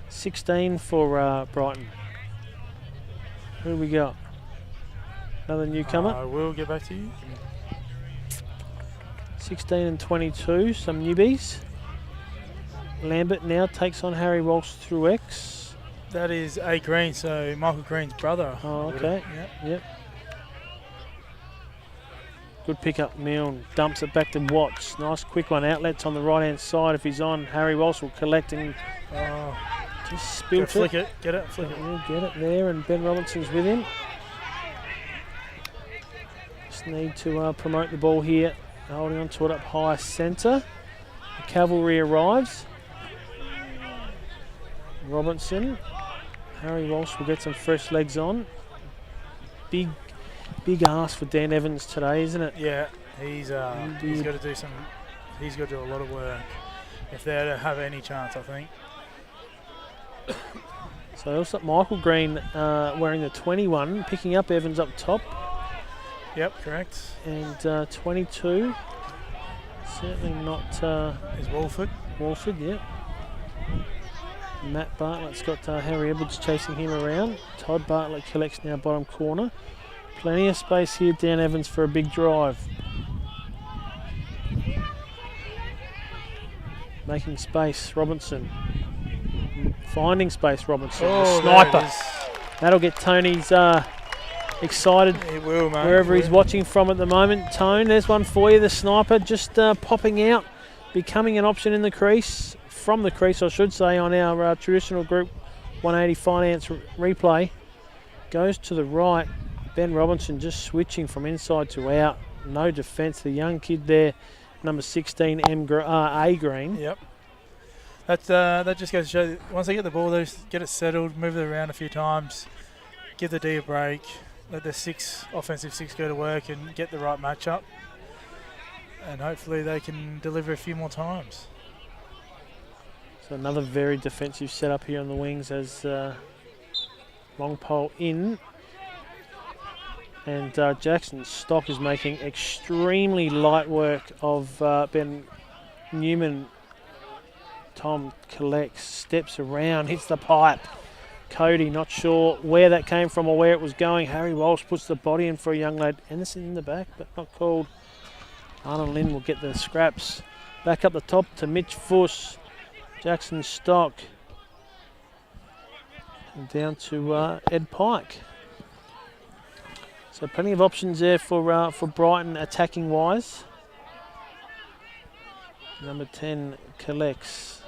16 for Brighton. Who we got? Another newcomer. I will get back to you. 16 and 22, some newbies. Lambert now takes on Harry Walsh through X. That is A. Green, so Michael Green's brother. Oh, okay. Yep. Good pick up, Milne. Dumps it back to Watts. Nice quick one. Outlets on the right-hand side. If he's on, Harry Walsh will collect and just spilt it. Flick it. Get it. Flick it. Yeah, get it there, and Ben Robinson's with him. Just need to promote the ball here. Holding on to it up high centre. The cavalry arrives. Robinson. Harry Walsh will get some fresh legs on. Big ask for Dan Evans today, isn't it? Yeah, he's got to do some. He's got to do a lot of work if they're to have any chance, I think. So also Michael Green wearing the 21, picking up Evans up top. Yep, correct. And 22, certainly not. Is Walford? Walford, yep. Matt Bartlett's got Harry Edwards chasing him around. Todd Bartlett collects now bottom corner. Plenty of space here, Dan Evans for a big drive. Making space, Robinson. Finding space, Robinson. The sniper. That'll get Tony's excited. It will, mate. Wherever he's watching from at the moment. Tone, there's one for you. The sniper just popping out, becoming an option in the crease. From the crease, I should say, on our traditional Group 180 Finance replay. Goes to the right. Ben Robinson just switching from inside to out. No defence. The young kid there, number 16, A. Green. Yep. That just goes to show that once they get the ball loose, get it settled, move it around a few times, give the D a break, let the offensive six go to work and get the right matchup. And hopefully they can deliver a few more times. So another very defensive setup here on the wings as long pole in. And Jackson Stock is making extremely light work of Ben Newman. Tom collects, steps around, hits the pipe. Cody not sure where that came from or where it was going. Harry Walsh puts the body in for a young lad. Anderson in the back, but not called. Arnold Lynn will get the scraps. Back up the top to Mitch Fuss. Jackson Stock. And down to Ed Pike. So plenty of options there for Brighton attacking wise. Number 10 collects.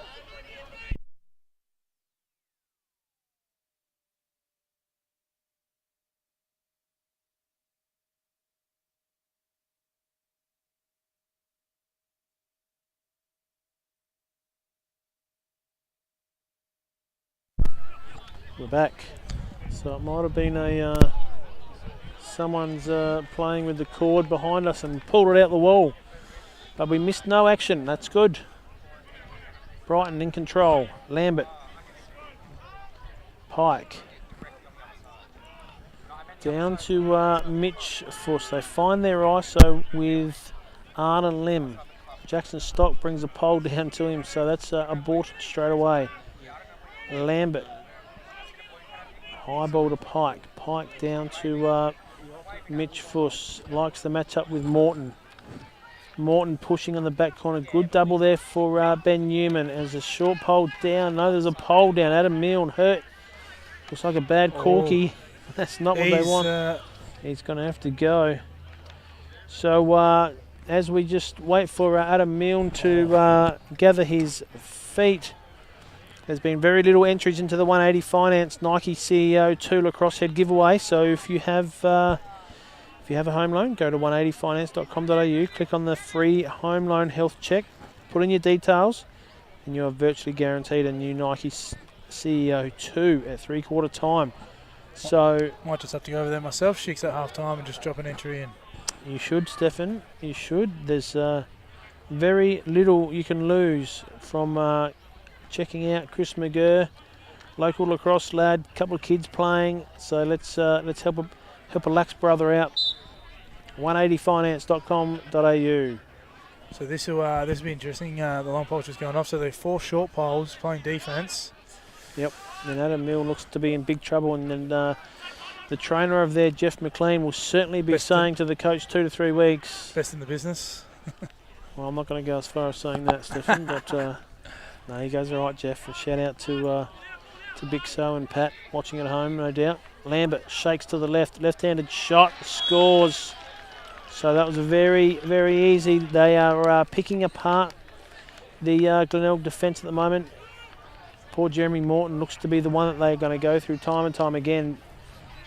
We're back. So it might have been a someone's playing with the cord behind us and pulled it out the wall. But we missed no action. That's good. Brighton in control. Lambert. Pike. Down to Mitch Fuss. They find their ISO with Arden Lim. Jackson Stock brings a pole down to him, so that's aborted straight away. Lambert. High ball to Pike. Pike down to Mitch Fuss. Likes the matchup with Morton. Morton pushing on the back corner. Good double there for Ben Newman. As a short pole down. No, there's a pole down. Adam Milne hurt. Looks like a bad corky. That's not what they want. He's going to have to go. So as we just wait for Adam Milne to gather his feet, there's been very little entries into the 180 Finance Nike CEO 2 lacrosse head giveaway. So if you have a home loan, go to 180finance.com.au, click on the free home loan health check, put in your details, and you are virtually guaranteed a new Nike CEO 2 at 3/4 time. So might just have to go over there myself, Sheiks at half time, and just drop an entry in. You should, Stefan. You should. There's very little you can lose from checking out Chris McGurr, local lacrosse lad, couple of kids playing. So let's help a lax brother out. 180finance.com.au. So this will be interesting. The long pole's just going off. So they're 4 short poles playing defence. Yep. And Adam Milne looks to be in big trouble, and then the trainer of there, Jeff McLean, will certainly be saying to the coach 2 to 3 weeks. Best in the business. Well, I'm not going to go as far as saying that, Stefan, but no, he goes all right, Jeff. A shout out to to Bixo and Pat watching at home, no doubt. Lambert shakes to the left, left-handed shot, scores. So that was a very, very easy. They are picking apart the Glenelg defence at the moment. Poor Jeremy Morton looks to be the one that they're going to go through time and time again.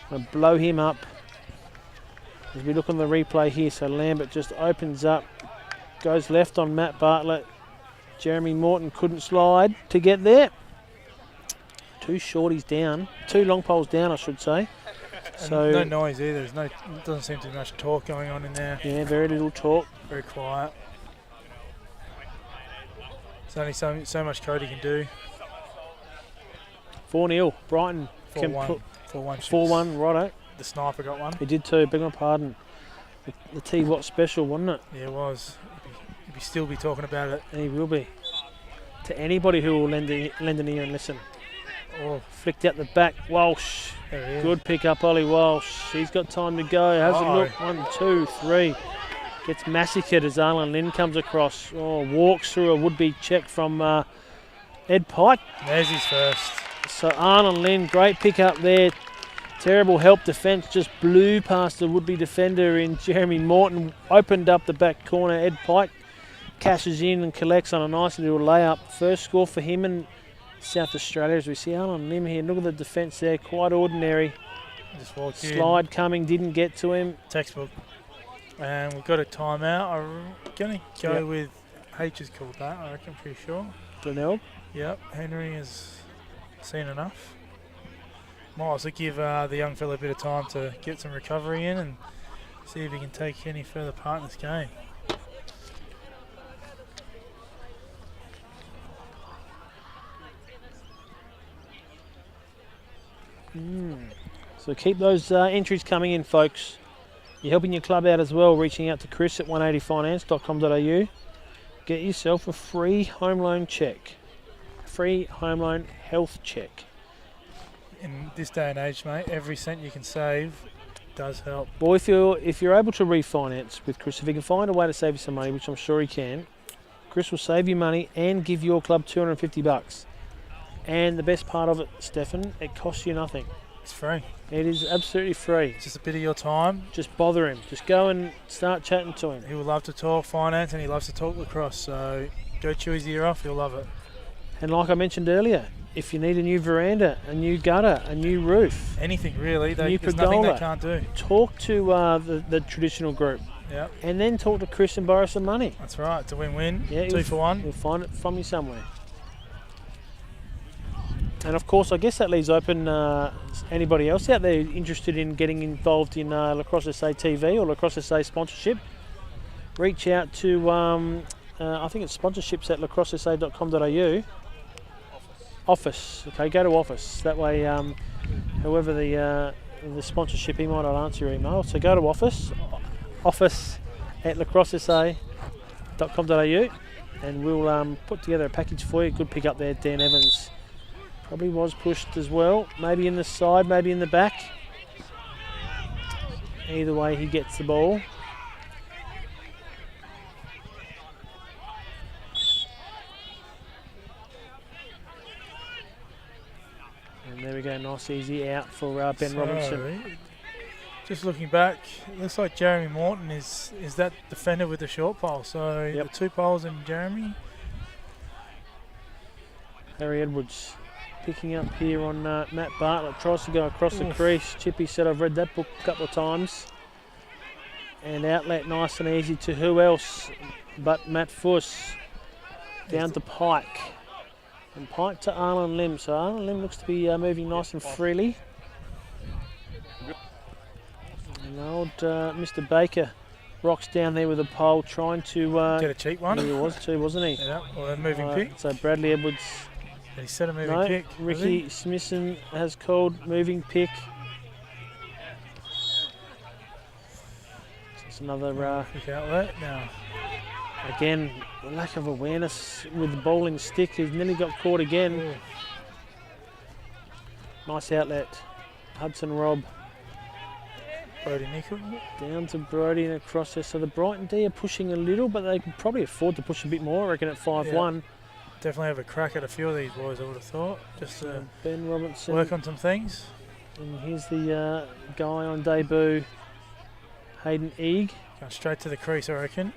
Going to blow him up. As we look on the replay here, so Lambert just opens up, goes left on Matt Bartlett. Jeremy Morton couldn't slide to get there. Two shorties down, two long poles down, I should say. So no noise either. Doesn't seem to be much talk going on in there. Yeah, very little talk. Very quiet. There's only so much Cody can do. 4-0. Brighton 4-1. 4-1, righto. The sniper got one. He did too, beg my pardon. The T-Watt special, wasn't it? Yeah, it was. He'd still be talking about it. And he will be. To anybody who will lend an ear and listen. Oh. Flicked out the back, Walsh. Good pick up, Ollie Walsh. He's got time to go. Has a look. 1, 2, 3. Gets massacred as Arlen Lynn comes across. Oh, walks through a would-be check from Ed Pike. There's his first. So Arlen Lynn, great pick up there. Terrible help defence, just blew past the would-be defender in Jeremy Morton. Opened up the back corner. Ed Pike cashes in and collects on a nice little layup. First score for him in South Australia as we see Arlen Lim here. Look at the defence there, quite ordinary. Just walked Slide in. coming, didn't get to him. Textbook. And we've got a timeout. I'm going to go with H has called that, I reckon, pretty sure. Glenelg? Yep, Henry has seen enough. Might also give the young fella a bit of time to get some recovery in and see if he can take any further part in this game. So keep those entries coming in, folks. You're helping your club out as well, reaching out to Chris at 180finance.com.au. Get yourself a free home loan check. Free home loan health check. In this day and age, mate, every cent you can save does help. Well, if you're able to refinance with Chris, if he can find a way to save you some money, which I'm sure he can, Chris will save you money and give your club $250. And the best part of it, Stefan, it costs you nothing. It's free. It is absolutely free. It's just a bit of your time. Just bother him. Just go and start chatting to him. He will love to talk finance and he loves to talk lacrosse, so go chew his ear off, he'll love it. And like I mentioned earlier, if you need a new veranda, a new gutter, a new roof, anything really, new there's pergola, nothing they can't do. Talk to the traditional group. Yep. And then talk to Chris and borrow some money. That's right, it's a win-win. Yeah, 2 for 1. We'll find it from you somewhere. And of course, I guess that leaves open anybody else out there interested in getting involved in Lacrosse SA TV or Lacrosse SA sponsorship. Reach out to, I think it's sponsorships at lacrossesa.com.au. Office. Okay, go to office. That way, whoever the sponsorship, he might not answer your email. So go to office at lacrossesa.com.au, and we'll put together a package for you. Good pick up there, Dan Evans. Probably was pushed as well. Maybe in the side, maybe in the back. Either way, he gets the ball. And there we go, nice easy out for Ben Robinson. Just looking back, it looks like Jeremy Morton is that defender with the short pole. So the 2 poles in Jeremy. Harry Edwards picking up here on Matt Bartlett. Tries to go across the crease. Chippy said I've read that book a couple of times. And outlet nice and easy to who else but Matt Fuss. Down to Pike. And Pike to Arlen Lim. So Arlen Lim looks to be moving nice and freely. And old Mr. Baker rocks down there with a pole, trying to get a cheap one. He was too, wasn't he? Yeah, well, a moving pick. So Bradley Edwards. He said a moving pick. Ricky Smithson has called moving pick. So it's another kick outlet now. Again, lack of awareness with the bowling stick. He's nearly got caught again. Ooh. Nice outlet. Hudson Robb. Brody Nickel. Down to Brody and across there. So the Brighton D are pushing a little, but they can probably afford to push a bit more, I reckon, at 5-1. definitely have a crack at a few of these boys, I would have thought. Just to Ben Robertson. work on some things. And here's the guy on debut, Hayden Eag. Going straight to the crease, I reckon.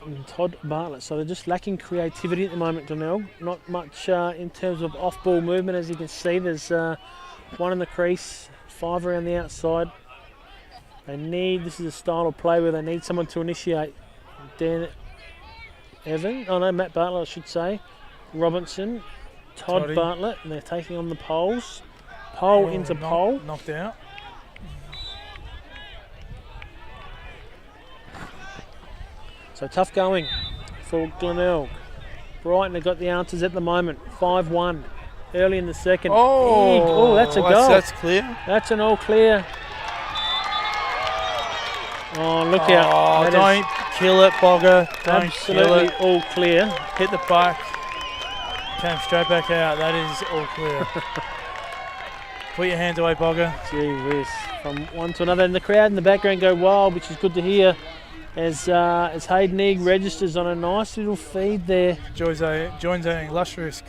And Todd Bartlett. So they're just lacking creativity at the moment, Glenelg. Not much in terms of off-ball movement, as you can see. There's one in the crease, 5 around the outside. This is a style of play where they need someone to initiate. Matt Bartlett, I should say. Robinson, Todd Bartlett, and they're taking on the poles. Pole into pole. Knocked out. So tough going for Glenelg. Brighton have got the answers at the moment. 5-1 early in the second. Oh, that's a goal. That's clear. That's an all clear. Oh, look out. Oh, don't kill it, Bogger. Don't Absolutely kill it. all clear. Hit the back. Came straight back out. That is all clear. Put your hands away, Bogger. Gee whiz. From one to another. And the crowd in the background go wild, which is good to hear. As Hayden Eag registers on a nice little feed there. Joins a illustrious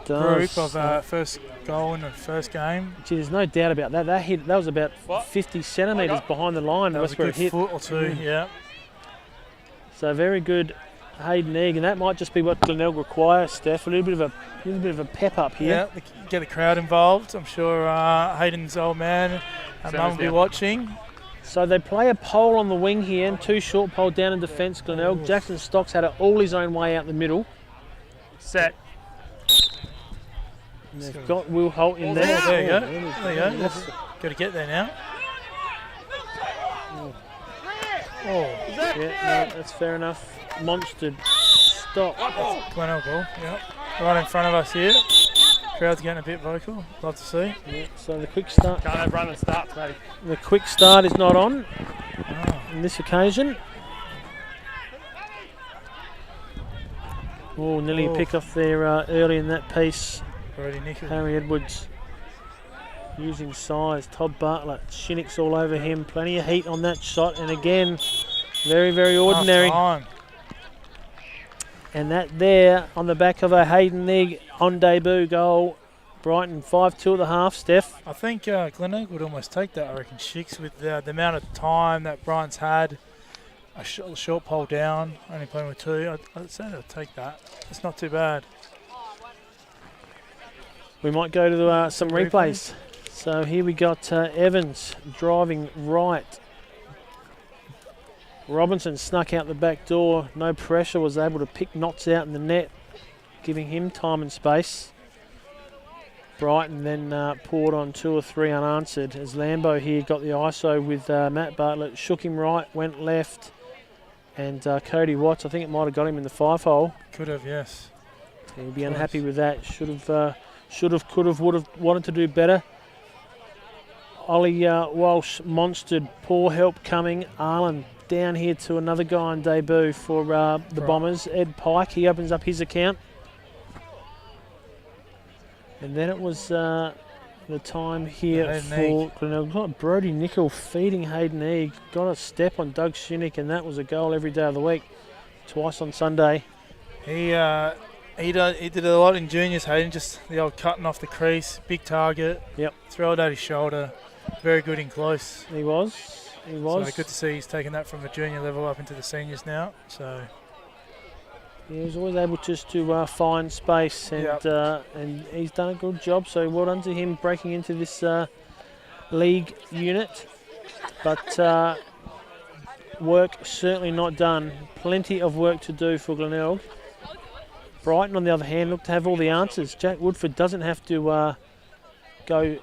group of first goal in the first game. Gee, there's no doubt about that. That was about 50 centimetres behind the line. That was a good foot or two, yeah. So very good Hayden Eag, and that might just be what Glenelg requires, Steph. A little bit of a pep up here. Yeah, get the crowd involved. I'm sure Hayden's old man and mum will be watching. So they play a pole on the wing here and 2 short pole down in defence, Glenelg. Jackson Stocks had it all his own way out the middle. Set. And they've got Will Holt in there. There you go. There you go. Got to get there now. Yeah, no, that's fair enough. Monstered. Stop. Glenelg ball, yeah. Right in front of us here. Crowd's getting a bit vocal. Love to see. Yeah, so the quick start. Can't have run and starts, mate. The quick start is not on this occasion. Oh, nearly a pick off there early in that piece. Harry Edwards using size. Todd Bartlett, Shinnick's all over him. Plenty of heat on that shot, and again, very, very ordinary. And that there on the back of a Hayden Eag on debut goal. Brighton 5-2 at the half, Steph. I think Glenelg would almost take that, I reckon, Shicks, with the amount of time that Brighton's had. A short pole down, only playing with 2. I'd say they'll take that. It's not too bad. We might go to some replays. So here we got Evans driving right. Robinson snuck out the back door. No pressure, was able to pick knots out in the net, giving him time and space. Brighton then poured on 2 or 3 unanswered as Lambo here got the ISO with Matt Bartlett. Shook him right, went left. And Cody Watts, I think it might have got him in the 5-hole. Could have, yes. He'll be unhappy with that. Should have, could have, would have wanted to do better. Ollie Walsh monstered. Poor help coming. Arlen down here to another guy on debut for the Bombers. Ed Pike, he opens up his account. And then it was the time here for Glenelg. Got Brody Nickel feeding Hayden Eag. Got a step on Doug Shinnick, and that was a goal every day of the week. Twice on Sunday. He did a lot in juniors, Hayden. Just the old cutting off the crease, big target. Yep. Throw it at his shoulder. Very good in close. He was. So good to see he's taken that from the junior level up into the seniors now. So. He was always able just to find space, and he's done a good job. So well done to him breaking into this league unit. But work certainly not done. Plenty of work to do for Glenelg. Brighton, on the other hand, look to have all the answers. Jack Woodford doesn't have to go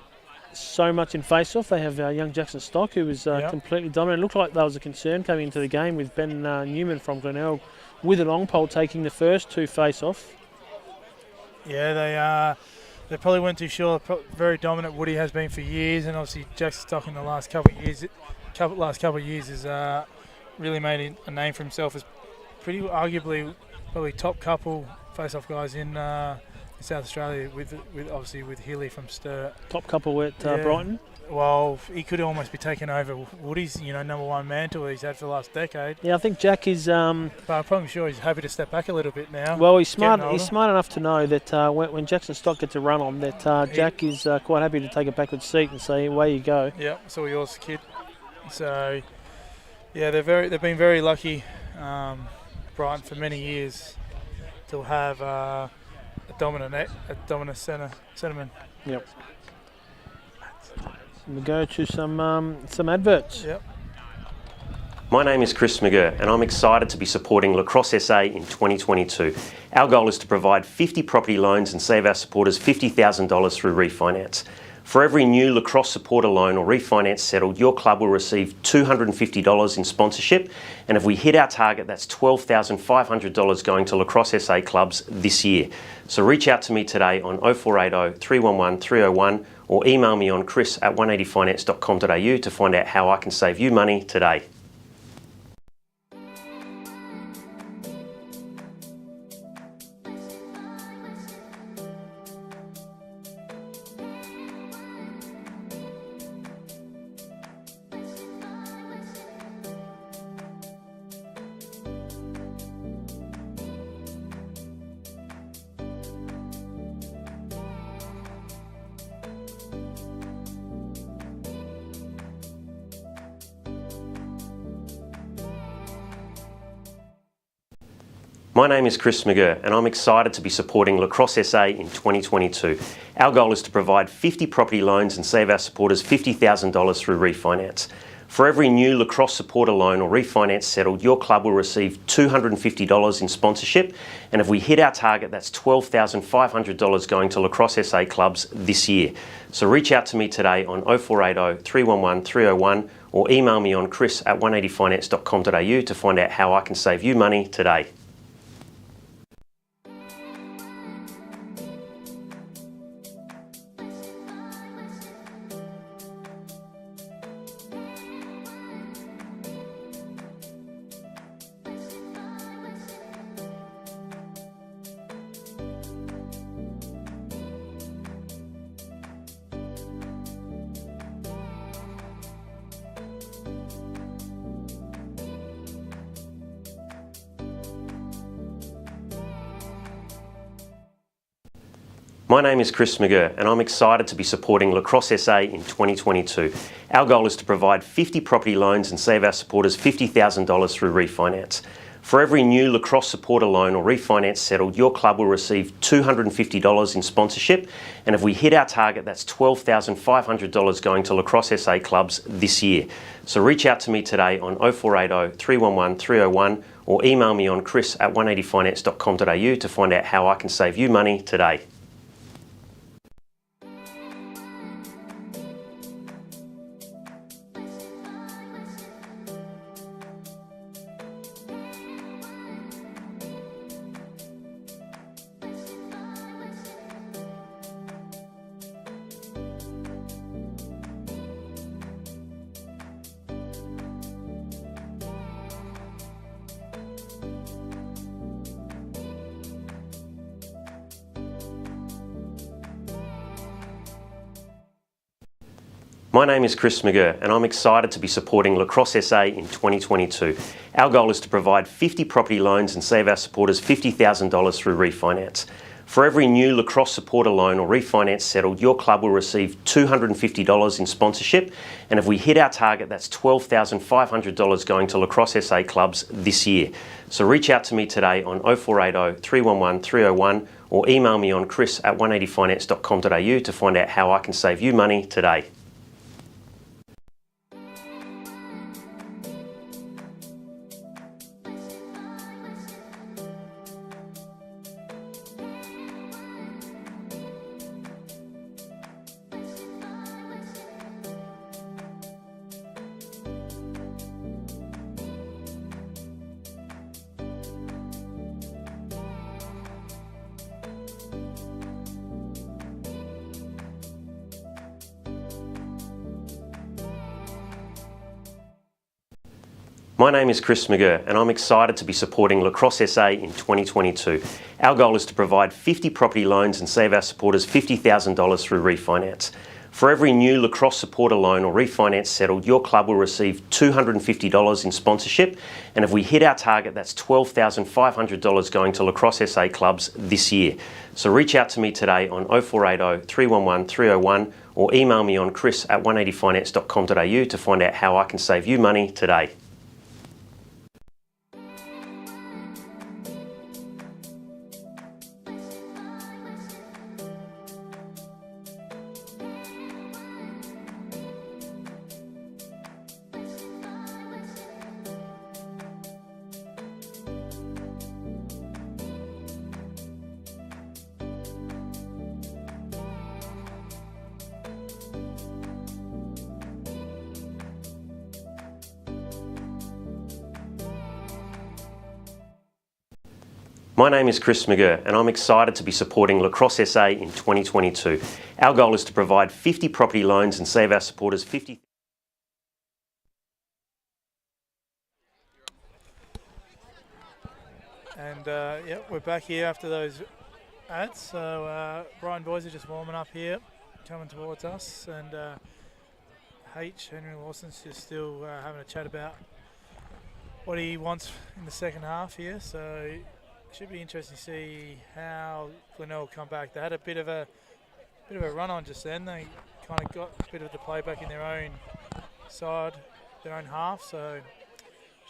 so much in face-off. They have young Jackson Stock, who was completely dominant. It looked like there was a concern coming into the game with Ben Newman from Glenelg, with a long pole taking the first 2 face-off. Yeah, they probably weren't too sure. Very dominant Woody has been for years, and obviously Jackson Stock in the last couple of years has really made a name for himself as pretty arguably probably top couple face-off guys in South Australia with obviously with Healy from Sturt. Top couple at Yeah. Brighton. Well, he could almost be taking over Woody's, number one mantle he's had for the last decade. Yeah, I think Jack is. But I'm probably sure he's happy to step back a little bit now. Well, he's smart. Getting He's older. smart enough to know that when Jackson Stock gets a run on, that Jack is quite happy to take a backward seat and say, "Away you go." Yeah, it's all yours, kid. So, yeah, they've been very lucky, Brighton, for many years to have a dominant centreman. Yep. We go to some adverts. Yep. My name is Chris McGurr and I'm excited to be supporting Lacrosse SA in 2022. Our goal is to provide 50 property loans and save our supporters $50,000 through refinance. For every new Lacrosse supporter loan or refinance settled, your club will receive $250 in sponsorship, and if we hit our target, that's $12,500 going to Lacrosse SA clubs this year. So reach out to me today on 0480 311 301 or email me on chris@180finance.com.au to find out how I can save you money today. My name is Chris McGurr and I'm excited to be supporting Lacrosse SA in 2022. Our goal is to provide 50 property loans and save our supporters $50,000 through refinance. For every new Lacrosse supporter loan or refinance settled, your club will receive $250 in sponsorship, and if we hit our target, that's $12,500 going to Lacrosse SA clubs this year. So reach out to me today on 0480 311 301 or email me on chris@180finance.com.au to find out how I can save you money today. My name is Chris McGurr and I'm excited to be supporting Lacrosse SA in 2022. Our goal is to provide 50 property loans and save our supporters $50,000 through refinance. For every new Lacrosse supporter loan or refinance settled, your club will receive $250 in sponsorship, and if we hit our target, that's $12,500 going to Lacrosse SA clubs this year. So reach out to me today on 0480 311 301 or email me on chris@180finance.com.au to find out how I can save you money today. My name is Chris McGurr and I'm excited to be supporting Lacrosse SA in 2022. Our goal is to provide 50 property loans and save our supporters $50,000 through refinance. For every new Lacrosse supporter loan or refinance settled, your club will receive $250 in sponsorship, and if we hit our target, that's $12,500 going to Lacrosse SA clubs this year. So reach out to me today on 0480 311 301 or email me on chris@180finance.com.au to find out how I can save you money today. My name is Chris McGurr and I'm excited to be supporting Lacrosse SA in 2022. Our goal is to provide 50 property loans and save our supporters $50,000 through refinance. For every new Lacrosse supporter loan or refinance settled, your club will receive $250 in sponsorship, and if we hit our target, that's $12,500 going to Lacrosse SA clubs this year. So reach out to me today on 0480 311 301 or email me on chris@180finance.com.au to find out how I can save you money today. My name is Chris McGurr and I'm excited to be supporting Lacrosse SA in 2022. Our goal is to provide 50 property loans and save our supporters $50,000. And yep, we're back here after those ads. So Brighton boys are just warming up here, coming towards us, and Henry Lawson's just still having a chat about what he wants in the second half here. So should be interesting to see how Glenelg come back. They had a bit of a run on just then. They kind of got a bit of the play back in their own side, their own half. So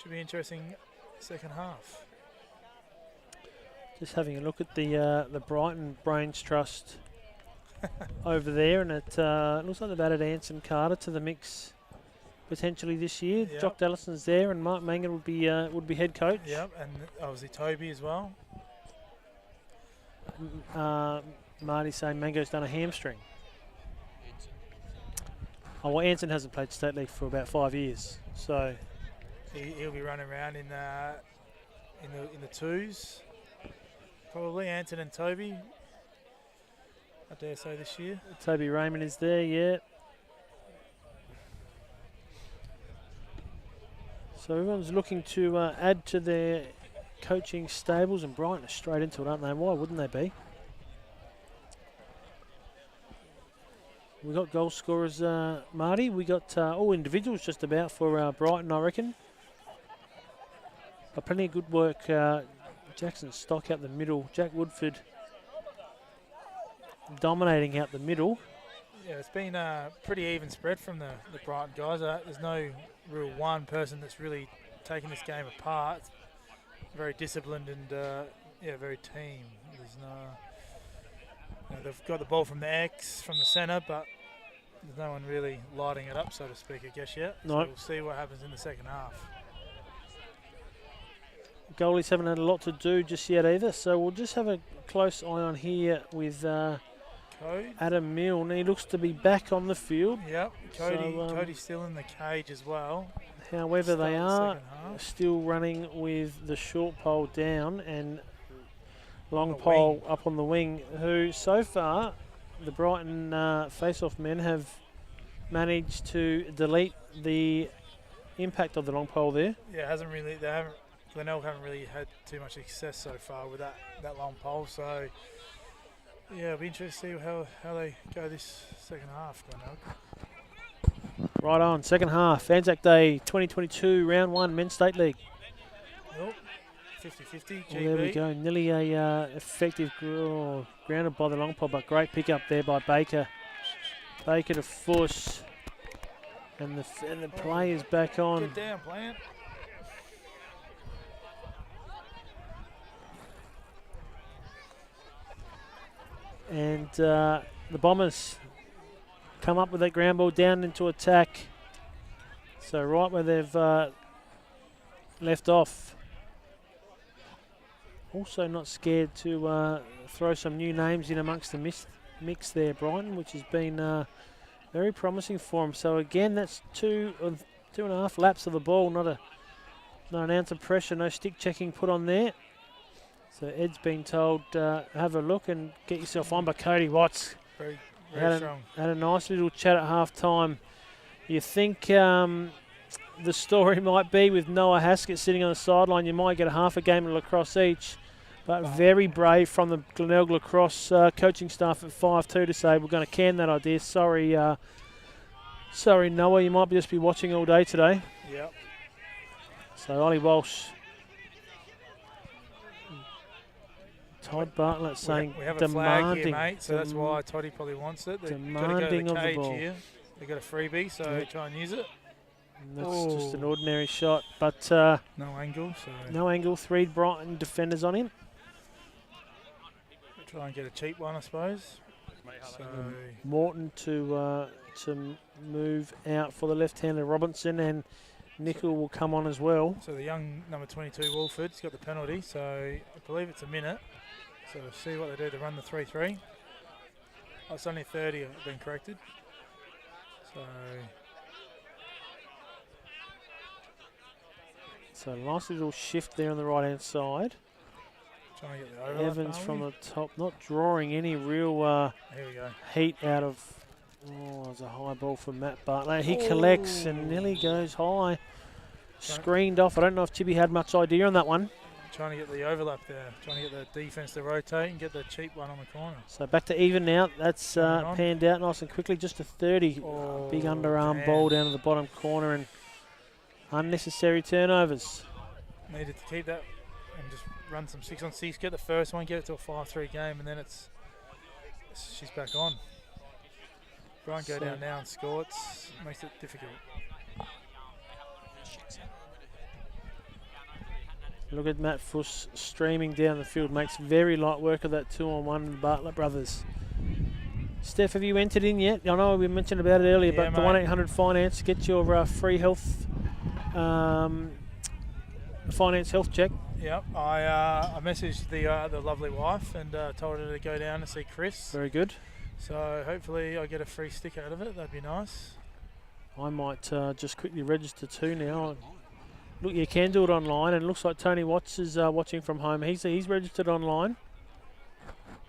should be interesting second half. Just having a look at the Brighton Brains Trust over there, and it looks like they've added Anson Carter to the mix potentially this year. Yep. Jock Dallason's there, and Mark Mangan would be head coach. Yep, and obviously Toby as well. Marty's saying Mango's done a hamstring. Oh, well, Anson hasn't played state league for about 5 years, so he'll be running around in the twos, probably. Anson and Toby, I dare say, this year. Toby Raymond is there, yeah. So everyone's looking to add to their coaching stables, and Brighton are straight into it, aren't they? Why wouldn't they be? We got goal scorers, Marty. We got all individuals just about for Brighton, I reckon. But plenty of good work. Jackson Stock out the middle. Jack Woodford dominating out the middle. Yeah, it's been a pretty even spread from the Brighton guys. There's no real one person that's really taking this game apart. It's very disciplined and very team. There's they've got the ball from the X, from the centre, but there's no one really lighting it up, so to speak, I guess, yet. So we'll see what happens in the second half. Goalies haven't had a lot to do just yet either, so we'll just have a close eye on here with Adam Milne. He looks to be back on the field. Yep, Cody's still in the cage as well. However, they are still running with the short pole down and long pole up on the wing, who so far the Brighton face-off men have managed to delete the impact of the long pole there. Yeah, Glenelg haven't really had too much success so far with that long pole, so yeah, it'll be interesting to see how they go this second half, Glenelg. Right on, second half, Anzac Day 2022, round 1, Men's State League. Yep. 50-50, GB. There we go, nearly a effective grounded by the long pole, but great pick up there by Baker. Baker to Fuss, and the play is back on. Get down, Plant. And the Bombers come up with that ground ball down into attack. So right where they've left off. Also not scared to throw some new names in amongst the mix there, Brighton, which has been very promising for them. So again, that's two and a half laps of the ball, not an ounce of pressure, no stick checking put on there. So Ed's been told have a look and get yourself on, but Cody Watts very had strong. Had a nice little chat at half time. You think the story might be with Noah Haskett sitting on the sideline. You might get a half a game of lacrosse each. But very brave from the Glenelg lacrosse coaching staff at 5-2 to say we're going to can that idea. Sorry, sorry, Noah, you might just be watching all day today. Yep. So Ollie Walsh, Todd Bartlett saying we have a demanding. flag here, mate, so that's why Toddy probably wants it. They've got to go to the cage here. They've got a freebie, so try and use it. And that's just an ordinary shot, but no angle. So no angle. 3 Brighton defenders on him. Try and get a cheap one, I suppose. So Morton to move out for the left-hander Robinson, and Nickel will come on as well. So the young number 22 Wolford's got the penalty, so I believe it's a minute. So we'll see what they do to run the 3-3. Oh, it's only 30, I've been corrected. So nice little shift there on the right-hand side. Trying to get the overlap, Evans from the top, not drawing any real here we go. heat out of. Oh, there's a high ball from Matt Bartlett. He collects and nearly goes high. Screened off. I don't know if Chippy had much idea on that one. Trying to get the overlap there. Trying to get the defence to rotate and get the cheap one on the corner. So back to even now. That's panned out nice and quickly. Just a 30. Big underarm ball down to the bottom corner and unnecessary turnovers. Needed to keep that and just run some 6-on-6. Get the first one. Get it to a 5-3 game, and then she's back on. Brian go down now and score. It makes it difficult. Look at Matt Fuss streaming down the field. Makes very light work of that 2-on-1 Bartlett brothers. Steph, have you entered in yet? I know we mentioned about it earlier, but the 1-800-FINANCE, get your free health finance health check. Yep, I messaged the lovely wife and told her to go down to see Chris. Very good. So hopefully I get a free stick out of it. That'd be nice. I might just quickly register too now. Look, you can do it online, and it looks like Tony Watts is watching from home. He's registered online.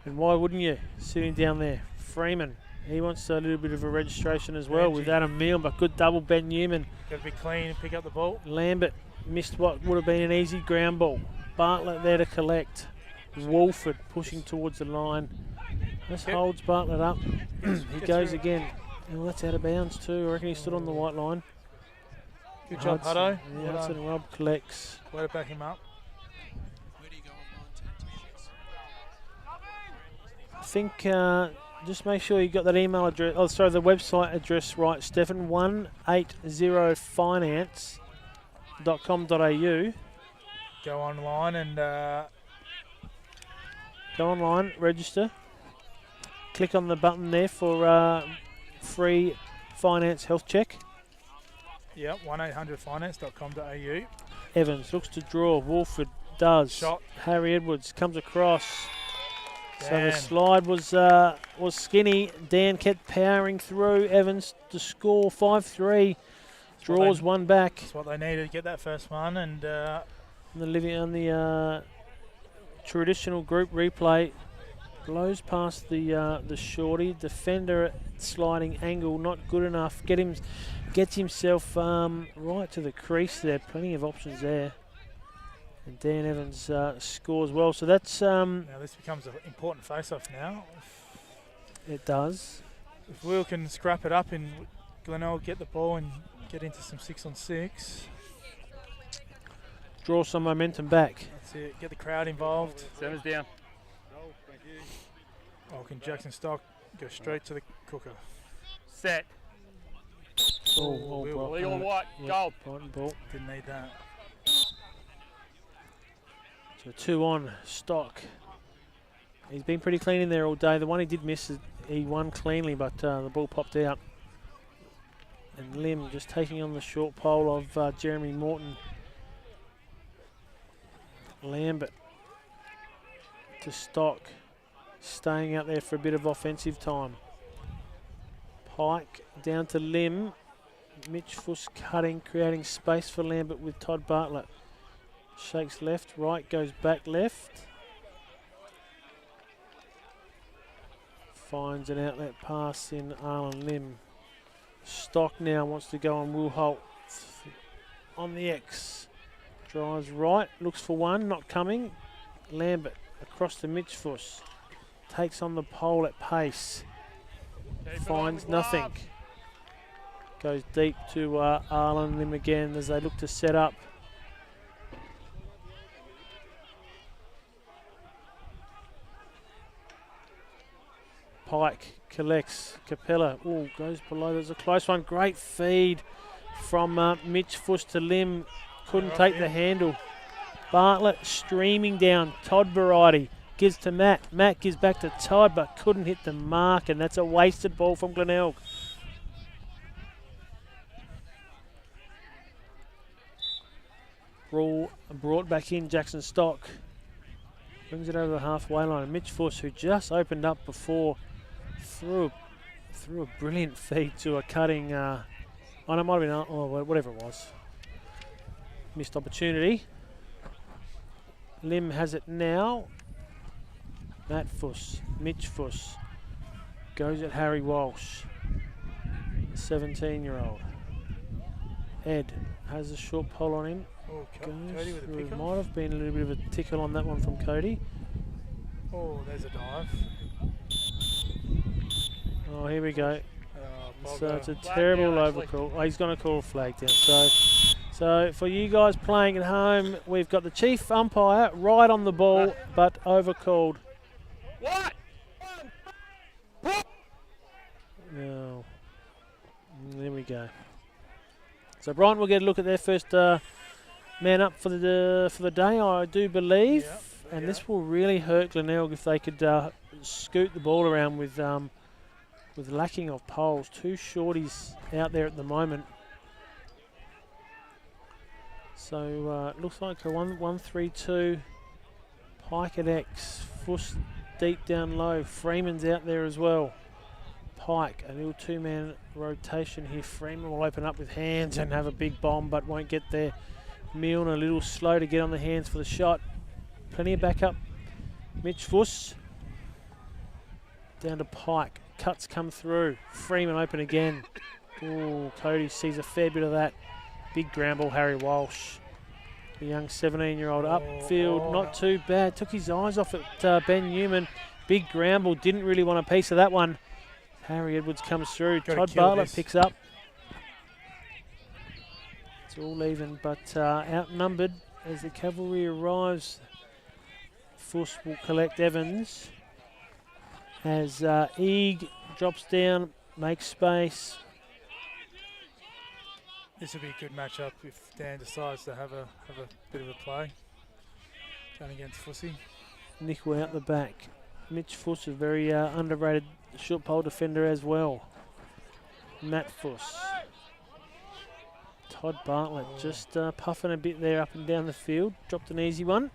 And why wouldn't you? Sitting down there. Freeman, he wants a little bit of a registration as well with Adam Meal, but good double Ben Newman. Got to be clean and pick up the ball. Lambert missed what would have been an easy ground ball. Bartlett there to collect. Wolford pushing towards the line. This holds Bartlett up. He goes again. Well, that's out of bounds too. I reckon he stood on the white line. Good job, Hutto. Yeah, Hudson Rob collects. Way to back him up. I think just make sure you got that email address. Oh, sorry, the website address right, Stefan. 180finance.com.au. Go online and go online, register. Click on the button there for free finance health check. Yep, 1-800finance.com.au. Evans looks to draw. Wolford does. Shot. Harry Edwards comes across. Dan. So the slide was skinny. Dan kept powering through. Evans to score 5-3. Draws one back. That's what they needed to get that first one. And the traditional group replay blows past the shorty. Defender sliding angle not good enough. Gets himself right to the crease there. Plenty of options there. And Dan Evans scores well. So that's... now this becomes an important face-off now. It does. If Will can scrap it up and Glenelg get the ball and get into some 6-on-6. Draw some momentum back. That's it. Get the crowd involved. Seven's down. Oh, can Jackson Stock go straight to the cooker? Set. Legal and white. Goal. Brighton ball. Didn't need that. So 2 on Stock. He's been pretty clean in there all day. The one he did miss, he won cleanly, but the ball popped out. And Lim just taking on the short pole of Jeremy Morton. Lambert to Stock. Staying out there for a bit of offensive time. Pike down to Lim. Mitch Fuss cutting, creating space for Lambert with Todd Bartlett. Shakes left, right, goes back left. Finds an outlet pass in Arlen Lim. Stock now wants to go on Will Holt. on the X. Drives right, looks for one, not coming. Lambert across to Mitchfuss. Takes on the pole at pace. Finds nothing. Goes deep to Arlen and him again as they look to set up. Pike collects. Capella, goes below. There's a close one. Great feed from Mitch Fuss to Lim. Couldn't take the handle. Bartlett streaming down. Todd variety. Gives to Matt. Matt gives back to Todd, but couldn't hit the mark, and that's a wasted ball from Glenelg. Brought back in Jackson Stock. Brings it over the halfway line. Mitch Fuss, who just opened up before, threw a brilliant feed to a cutting. It might have been, whatever it was. Missed opportunity. Lim has it now. Matt Fuss, Mitch Fuss. Goes at Harry Walsh, the 17-year-old. Ed has a short pole on him. Cody with a pick. Might have been a little bit of a tickle on that one from Cody. Oh, there's a dive. Oh, here we go. So it's a terrible overcall. Oh, he's going to call a flag down. So for you guys playing at home, we've got the chief umpire right on the ball, but overcalled. What? No. There we go. So Brighton will get a look at their first man up for the day, I do believe, and this will really hurt Glenelg if they could scoot the ball around with lacking of poles. Two shorties out there at the moment. So it looks like a 1-3-2. Pike at X. Fuss deep down low. Freeman's out there as well. Pike, a little two-man rotation here. Freeman will open up with hands and have a big bomb, but won't get there. Milne a little slow to get on the hands for the shot. Plenty of backup. Mitch Fuss. Down to Pike. Cuts come through. Freeman open again. Oh, Cody sees a fair bit of that. Big ground ball, Harry Walsh. The young 17-year-old upfield, not too bad. Took his eyes off at Ben Newman. Big ground ball, didn't really want a piece of that one. Harry Edwards comes through. Todd Bartlett picks up. It's all even, but outnumbered as the cavalry arrives. Fuss will collect Evans as Eag drops down, makes space. This will be a good matchup if Dan decides to have a bit of a play. Going against Fussy. Nickel out the back. Mitch Fuss, a very underrated short pole defender as well. Matt Fuss. Todd Bartlett just puffing a bit there up and down the field. Dropped an easy one.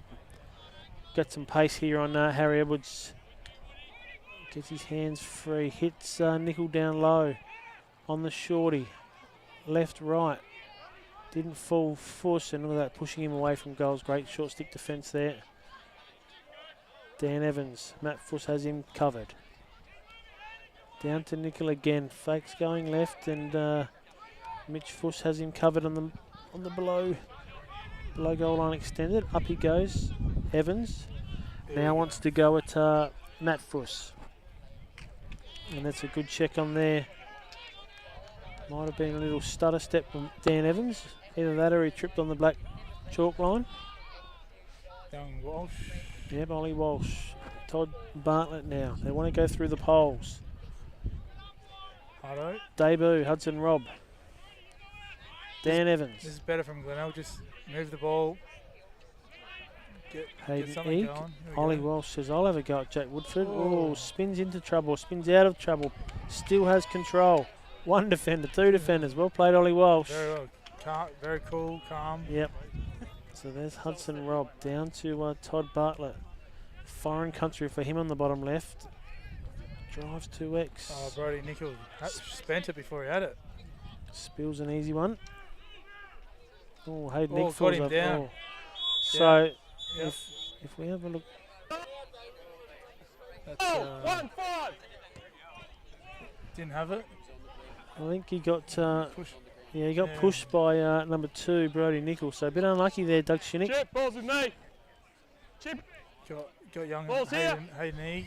Got some pace here on Harry Edwards. Gets his hands free. Hits Nickel down low on the shorty. Left, right. Didn't fall Fuss, and look at that, pushing him away from goals. Great short stick defence there. Dan Evans. Matt Fuss has him covered. Down to Nickel again. Fakes going left, and Mitch Fuss has him covered on the below goal line extended. Up he goes. Evans now wants to go at Matt Fuss, and that's a good check on there. Might have been a little stutter step from Dan Evans. Either that or he tripped on the black chalk line. Young Walsh. Yep, Ollie Walsh. Todd Bartlett now. They want to go through the poles. Hardo. Debut, Hudson Robb. Dan Evans. This is better from Glenelg. Just move the ball. Get something Eek. going. Ollie Walsh says, I'll have a go at Jack Woodford. Oh, spins into trouble, spins out of trouble. Still has control. One defender, two defenders. Well played, Ollie Walsh. Very well. Very cool, calm. Yep. So there's Hudson Robb down to Todd Bartlett. Foreign country for him on the bottom left. Drives 2x. Oh, Brody Nickel spent it before he had it. Spills an easy one. Oh, Hayden Nick got falls him up. down. Oh. So Yep. if we have a look. That's, 1-5. Didn't have it. I think he got Yeah, he got pushed by number 2, Brodie Nichols. So a bit unlucky there, Doug Shinnick. Chip, balls with me. Chip. Got young Balls here. Hayden Eag.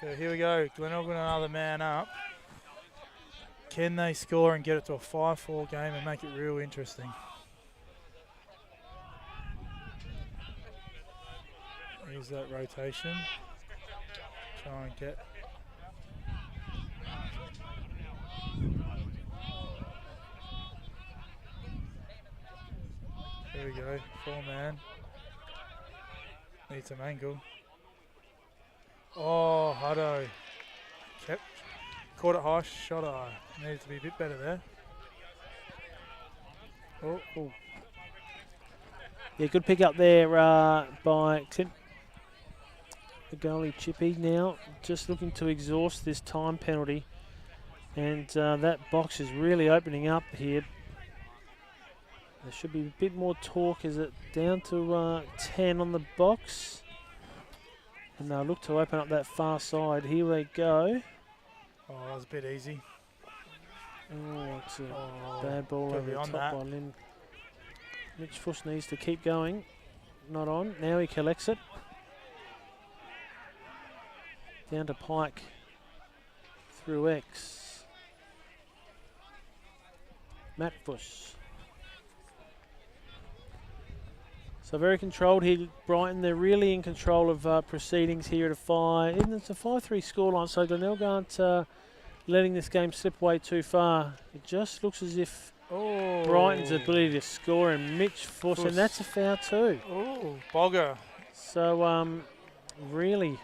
So here we go. Glenelg with another man up. Can they score and get it to a 5-4 game and make it real interesting? Here's that rotation. Try and get. There we go. 4-man. Needs some angle. Oh, Hutto. Caught it high, shot it. Needed to be a bit better there. Oh. Yeah, good pick up there by Clint. The goalie Chippy now just looking to exhaust this time penalty. And that box is really opening up here. There should be a bit more torque. Is it down to 10 on the box? And they'll look to open up that far side. Here they go. Oh, that was a bit easy. Oh, it's a bad ball over the top that. by Lynn. Mitch Fuss needs to keep going. Not on. Now he collects it. Down to Pike. Through X. Matt Fuss. So very controlled here, Brighton. They're really in control of proceedings here at a 5. Even it's a 5-3 scoreline, so Glenelg aren't letting this game slip away too far. It just looks as if Brighton's ability to score and Mitch Fuss, and that's a foul too. Oh, Bogger. So really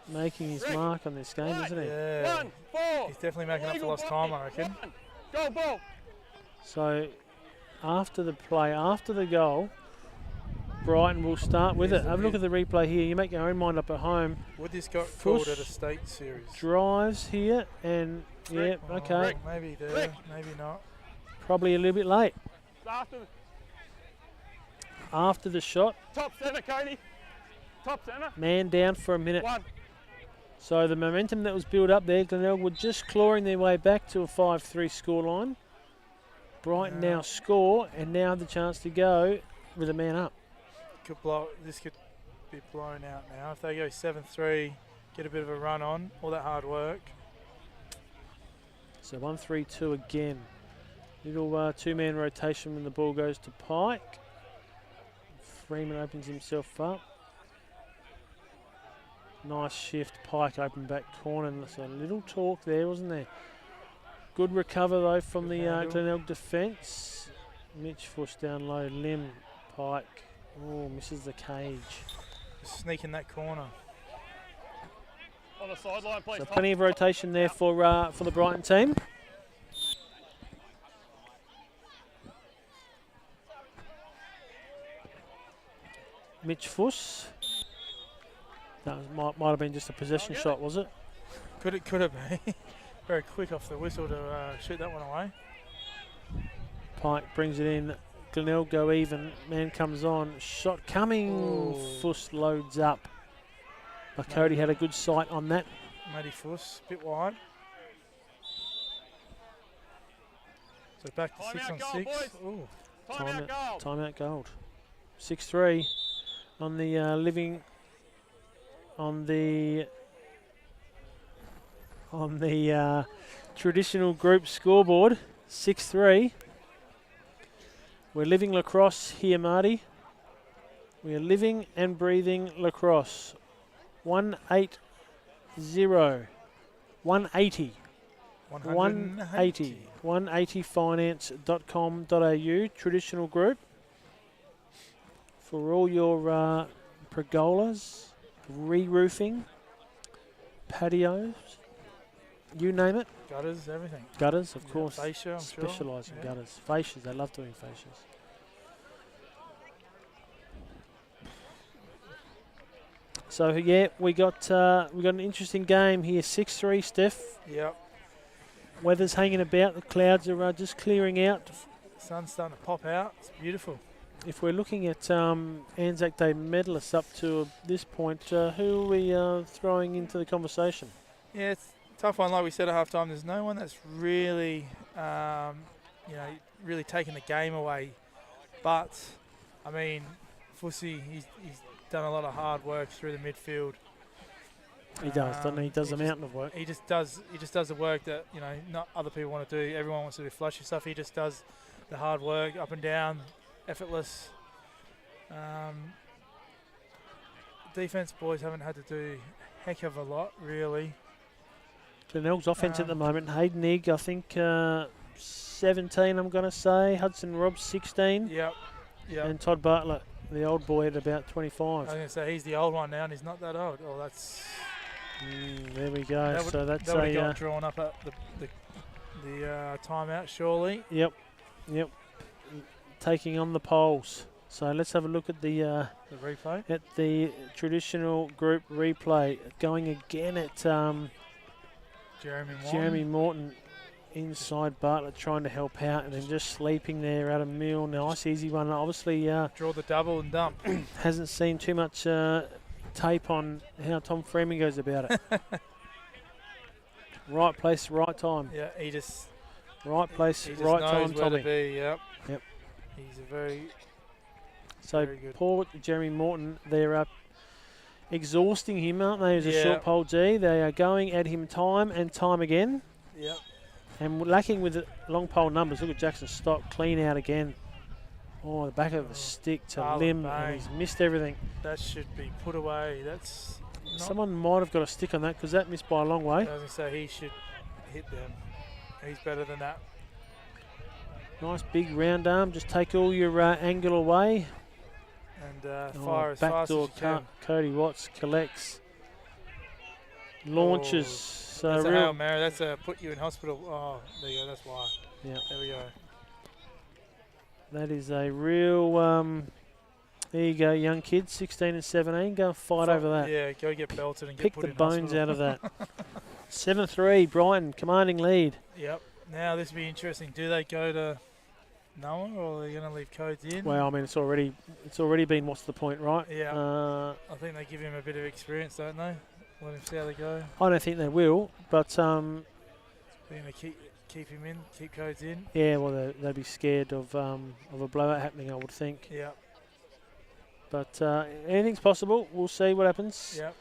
making his mark on this game, isn't he? Yeah. He's definitely making up for lost time, I reckon. Go ball. So after the play, after the goal, Brighton will start with it. Have a look at the replay here. You make your own mind up at home. Would this got called at a state series? Drives here and yeah, okay. Maybe there, maybe not. Probably a little bit late. After the shot. Top centre, Cody. Top centre. Man down for a minute. So the momentum that was built up there, Glenelg were just clawing their way back to a 5-3 scoreline. Brighton now score and now the chance to go with a man up. This could be blown out now. If they go 7-3, get a bit of a run on, all that hard work. So 1-3-2 again. Little two-man rotation when the ball goes to Pike. Freeman opens himself up. Nice shift. Pike open back corner. So a little talk there, wasn't there? Good recover though from the Glenelg defence. Mitch Fuss down low. Lim. Pike. Oh, misses the cage. Sneak in that corner. On the sideline, please. So plenty of rotation there for the Brighton team. Mitch Fuss. That might have been just a possession shot, was it? Could have been. Very quick off the whistle to shoot that one away. Pike brings it in. Glenelg go even. Man comes on. Shot coming. Ooh. Fuss loads up. But Cody had a good sight on that. Matty Fuss, a bit wide. So back to 6 on 6. Ooh. Timeout gold. 6-3 on the on the traditional group scoreboard. 6-3. We're living lacrosse here, Marty. We are living and breathing lacrosse. 180. 180. 180. 180finance.com.au. Traditional group. For all your pergolas, re-roofing, patios, you name it. Gutters, everything. Gutters, of course. Fascia, I'm Specialise sure. in gutters. Fascias, they love doing fascias. So yeah, we got an interesting game here. 6-3, Steph. Yep. Weather's hanging about. The clouds are just clearing out. Sun's starting to pop out. It's beautiful. If we're looking at Anzac Day medalists up to this point, who are we throwing into the conversation? Yeah, it's a tough one. Like we said at halftime, there's no one that's really really taking the game away. But, I mean, Fussy, he's done a lot of hard work through the midfield. He does, doesn't he? He does a mountain of work. He just does the work that, not other people want to do. Everyone wants to do flashy stuff. He just does the hard work, up and down, effortless. Defense boys haven't had to do a heck of a lot, really. Glenelg's offense at the moment. Hayden Egg, I think, 17, I'm going to say. Hudson Robb, 16. Yep. And Todd Bartlett, the old boy, at about 25. I was going to say he's the old one now, and he's not that old. Oh, that's... there we go. So that's that would have got drawn up at the timeout, surely. Yep. Taking on the poles. So let's have a look at the replay. At the traditional group replay. Going again at Jeremy Morton inside Bartlett, trying to help out, and then just sleeping there. Adam Mill, nice easy one. Obviously, draw the double and dump. Hasn't seen too much tape on how Tom Freeman goes about it. Right place, right time. Yeah, he just right place, he just right knows time. where Tommy. to be. Yep. He's a very good. Paul, Jeremy Morton, they're exhausting him, aren't they? As a short pole G, they are going at him time and time again. Yep. And lacking with the long pole numbers. Look at Jackson Stock, clean out again. Oh, the back of the stick to limb, and he's missed everything. That should be put away. Someone might have got a stick on that because that missed by a long way. I was going to say he should hit them. He's better than that. Nice big round arm. Just take all your angle away. And fire as fast as you can. Cody Watts collects. Launches. So that's a Hail Mary. That's a put you in hospital. Oh, there you go. That's why. Yeah. There we go. That is a real... there you go, young kids, 16 and 17. Go and fight over that. Yeah, go get belted and pick get put the in bones hospital. out of that. 7-3, Brighton, commanding lead. Yep. Now this will be interesting. Do they go to Noah, or are they going to leave Codes in? Well, I mean, it's already been. What's the point, right? Yeah. I think they give him a bit of experience, don't they? Let him see how they go. I don't think they will, but they're going to keep him in, keep Codes in. Yeah, well, they'd be scared of a blowout happening, I would think. Yeah. But anything's possible. We'll see what happens. Yep.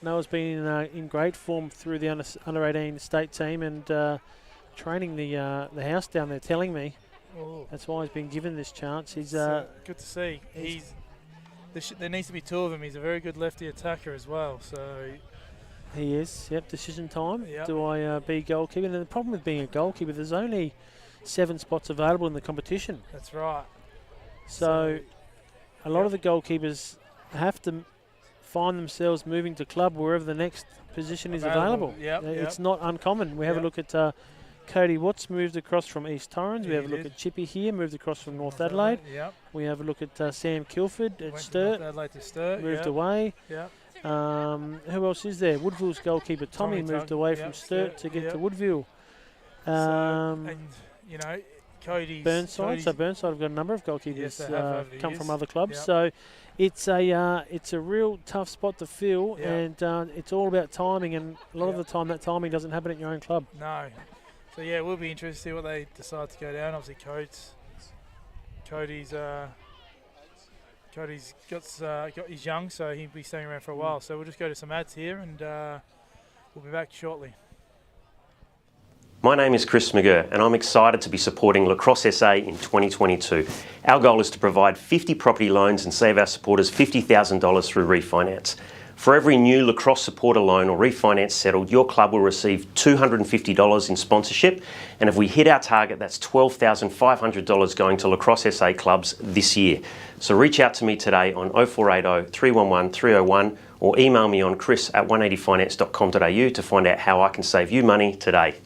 Noah's been in great form through the under 18 state team and training the house down there. Telling me. Ooh. That's why he's been given this chance. He's good to see. There needs to be two of them. He's a very good lefty attacker as well. So he is. Yep. Decision time. Yep. Do I be goalkeeper? And the problem with being a goalkeeper, there's only 7 spots available in the competition. That's right. So a lot of the goalkeepers have to find themselves moving to club wherever the next position is available. Yep. It's not uncommon. We have a look at Cody Watts moved across from East Torrens. We have a look at Chippy here, moved across from North Adelaide. Yep. We have a look at Sam Kilford at Sturt. North Adelaide to Sturt. Moved away. Yep. Who else is there? Woodville's goalkeeper Tommy moved away from Sturt to get to Woodville. And you know, Burnside. So Burnside have got a number of goalkeepers come from other clubs. Yep. So it's a real tough spot to fill, and it's all about timing. And a lot of the time, that timing doesn't happen at your own club. No. So yeah, we'll be interested to see what they decide to go down. Obviously, Cody's he's young, so he'll be staying around for a while. So we'll just go to some ads here, and we'll be back shortly. My name is Chris McGurr and I'm excited to be supporting Lacrosse SA in 2022. Our goal is to provide 50 property loans and save our supporters $50,000 through refinance. For every new lacrosse supporter loan or refinance settled, your club will receive $250 in sponsorship, and if we hit our target, that's $12,500 going to Lacrosse SA clubs this year. So reach out to me today on 0480 311 301 or email me on chris@180finance.com.au to find out how I can save you money today.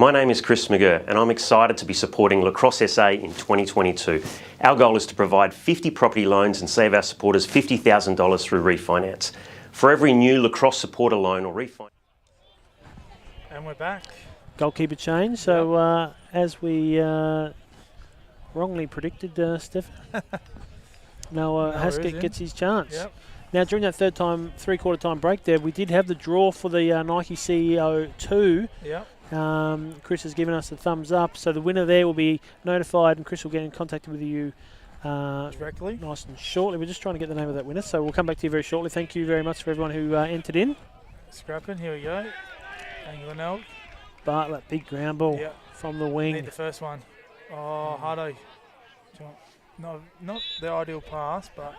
My name is Chris McGurr and I'm excited to be supporting Lacrosse SA in 2022. Our goal is to provide 50 property loans and save our supporters $50,000 through refinance. For every new Lacrosse supporter loan or refinance. And we're back. Goalkeeper change. So as we wrongly predicted, Steph, Noah Haskett gets his chance. Yep. Now, during that three-quarter time break there, we did have the draw for the Nike CEO 2. Yep. Chris has given us a thumbs up, so the winner there will be notified, and Chris will get in contact with you directly, nice and shortly. We're just trying to get the name of that winner, so we'll come back to you very shortly. Thank you very much for everyone who entered in. Scrapping, here we go. And Glenelg. Bartlett, big ground ball from the wing. Need the first one. Oh, Hardo. Not the ideal pass, but.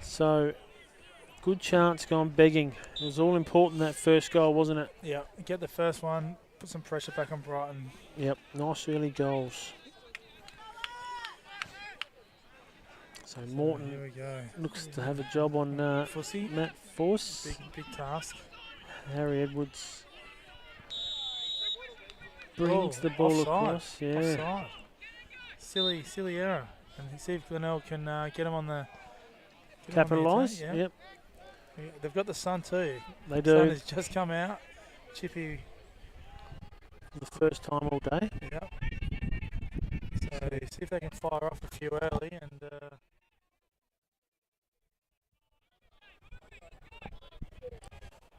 So, good chance gone begging. It was all important, that first goal, wasn't it? Yeah, get the first one, put some pressure back on Brighton. Yep, nice early goals. So Morton here we go. Looks to have a job on Matt Force. Big task. Harry Edwards brings the ball across. Yeah. Offside. Silly error. And see if Glenelg can get him on the... Capitalise. Yeah. Yep. Yeah, they've got the sun too. They do. The sun has just come out. Chippy. For the first time all day. Yep. So see if they can fire off a few early and...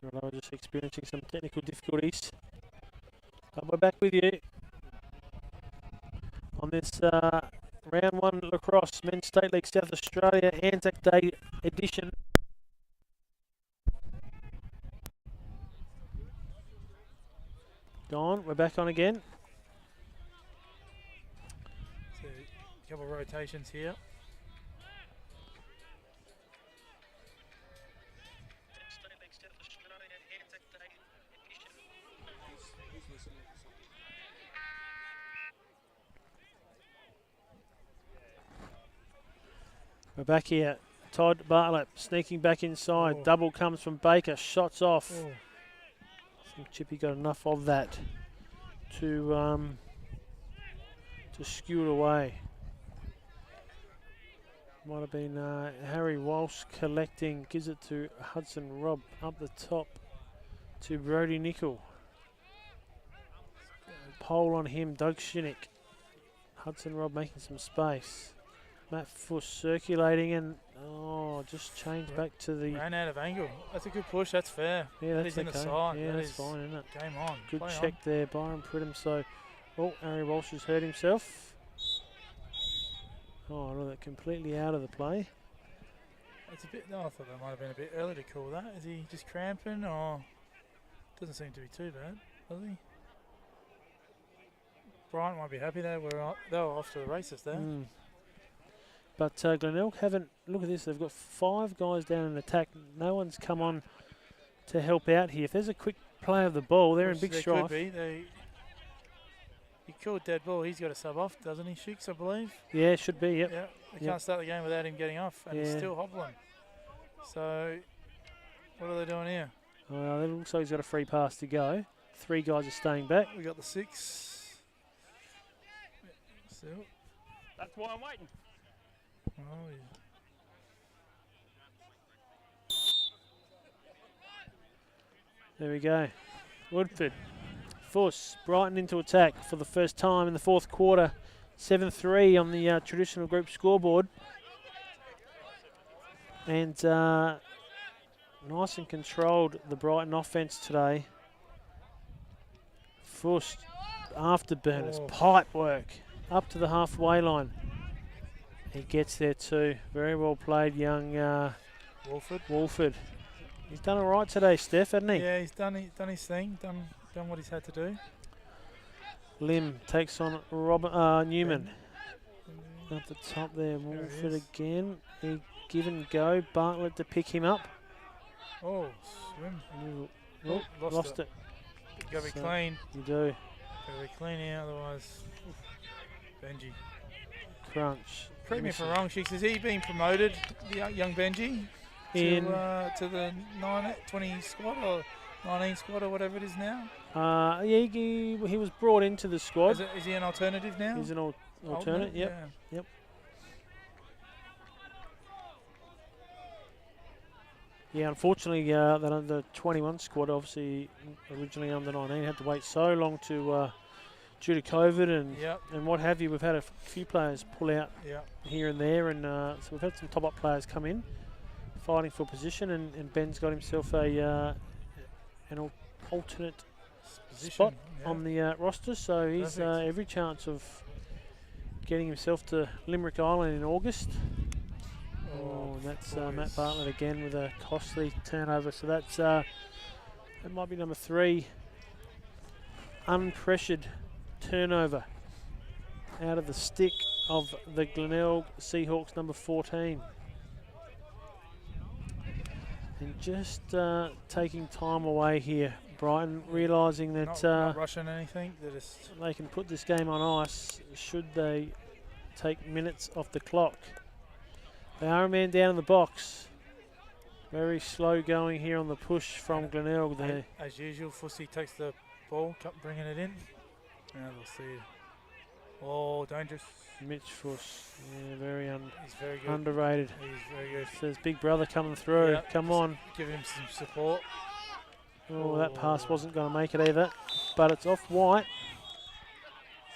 We're just experiencing some technical difficulties. But we're back with you on this round 1 lacrosse Men's State League South Australia Anzac Day edition. Gone, we're back on again. So a couple of rotations here. We're back here. Todd Bartlett sneaking back inside. Double comes from Baker. Shots off. I think Chippy got enough of that to skew it away. Might have been Harry Walsh collecting. Gives it to Hudson Robb up the top to Brody Nickel. Pole on him. Doug Shinnick. Hudson Robb making some space. Matt Fuss circulating and just changed back to the... Ran out of angle. That's a good push, that's fair. Yeah, that's in the side. Yeah, that's fine, isn't it? Game on. Good Play check on. there, Byron Pridham. So, Harry Walsh has hurt himself. Oh, that completely out of the play. It's a bit... I thought that might have been a bit early to call that. Is he just cramping or... Doesn't seem to be too bad, does he? Brian might be happy they were off to the races there. But Glenelg haven't... Look at this, they've got 5 guys down in attack. No one's come on to help out here. If there's a quick play of the ball, they're in big strife. Could be. He called dead ball. He's got to sub off, doesn't he, Shooks, I believe? Yeah, it should be, yep. Yeah, they can't start the game without him getting off, and he's still hobbling. So, what are they doing here? It looks like he's got a free pass to go. 3 guys are staying back. We got the 6. Still. That's why I'm waiting. Oh, yeah. There we go. Woodford. Fuss. Brighton into attack for the first time in the 4th quarter. 7-3 on the traditional group scoreboard. And nice and controlled, the Brighton offence today. Fuss. Afterburners. Pipe work. Up to the halfway line. He gets there too. Very well played, young Wolford. He's done all right today, Steph, hasn't he? Yeah, he's done his thing, done what he's had to do. Lim takes on Newman. At the top there, Wolford again. He give and go. Bartlett to pick him up. Oh, swim. Lost it. You got to be clean. You do. Got to be clean here, otherwise. Benji. Crunch. Correct me if I'm wrong, Sheiks. Has he been promoted, the young Benji, to the 20 squad, or 19 squad or whatever it is now? Yeah, he was brought into the squad. Is he an alternative now? He's an alternate. Yep. Yeah. Yep. Yeah, unfortunately, that under 21 squad, obviously originally under 19, had to wait so long to due to COVID and what have you. We've had a few players pull out here and there, and so we've had some top-up players come in, fighting for position, and Ben's got himself an alternate spot on the roster, so he's every chance of getting himself to Limerick Island in August. Oh, and that's Matt Bartlett again with a costly turnover. So that's that might be number 3. Unpressured turnover out of the stick of the Glenelg Seahawks, number 14. And just taking time away here. Brighton realising that not rushing anything. They can put this game on ice should they take minutes off the clock. They are a man down in the box. Very slow going here on the push from Glenelg there. As usual, Fussy takes the ball, bringing it in. Now they'll see. Oh, dangerous. Mitch Fuss, yeah, he's very good. Underrated. He's very good. Says big brother coming through. Yep, come on. Give him some support. Oh, that pass wasn't going to make it either, but it's off White.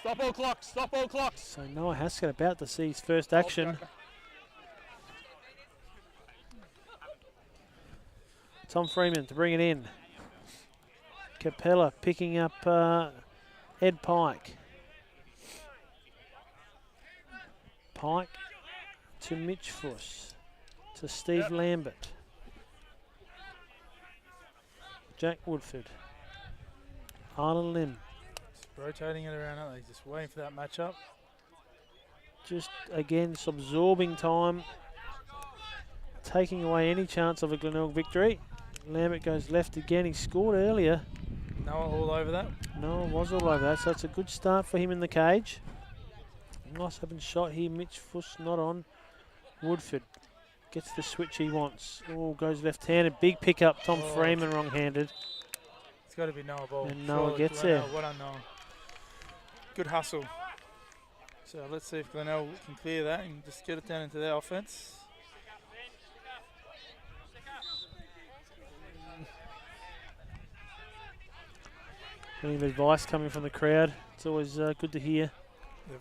Stop all clocks, stop all clocks. So Noah Haskett about to see his first action. Tom Freeman to bring it in. Capella picking up Ed Pike. Pike to Mitch Fuss. To Steve Lambert. Jack Woodford. Arlen Lim. Just rotating it around, aren't they? Just waiting for that matchup. Just again absorbing time. Taking away any chance of a Glenelg victory. Lambert goes left again. He scored earlier. Noah all over that. Noah was all over that, so it's a good start for him in the cage. Nice open shot here. Mitch Fuss not on. Woodford gets the switch he wants. Oh, goes left-handed. Big pickup. Tom Freeman wrong-handed. It's got to be Noah ball. And Noah gets there. Well done, Noah. Good hustle. So let's see if Glenelg can clear that and just get it down into their offense. Plenty of advice coming from the crowd. It's always good to hear.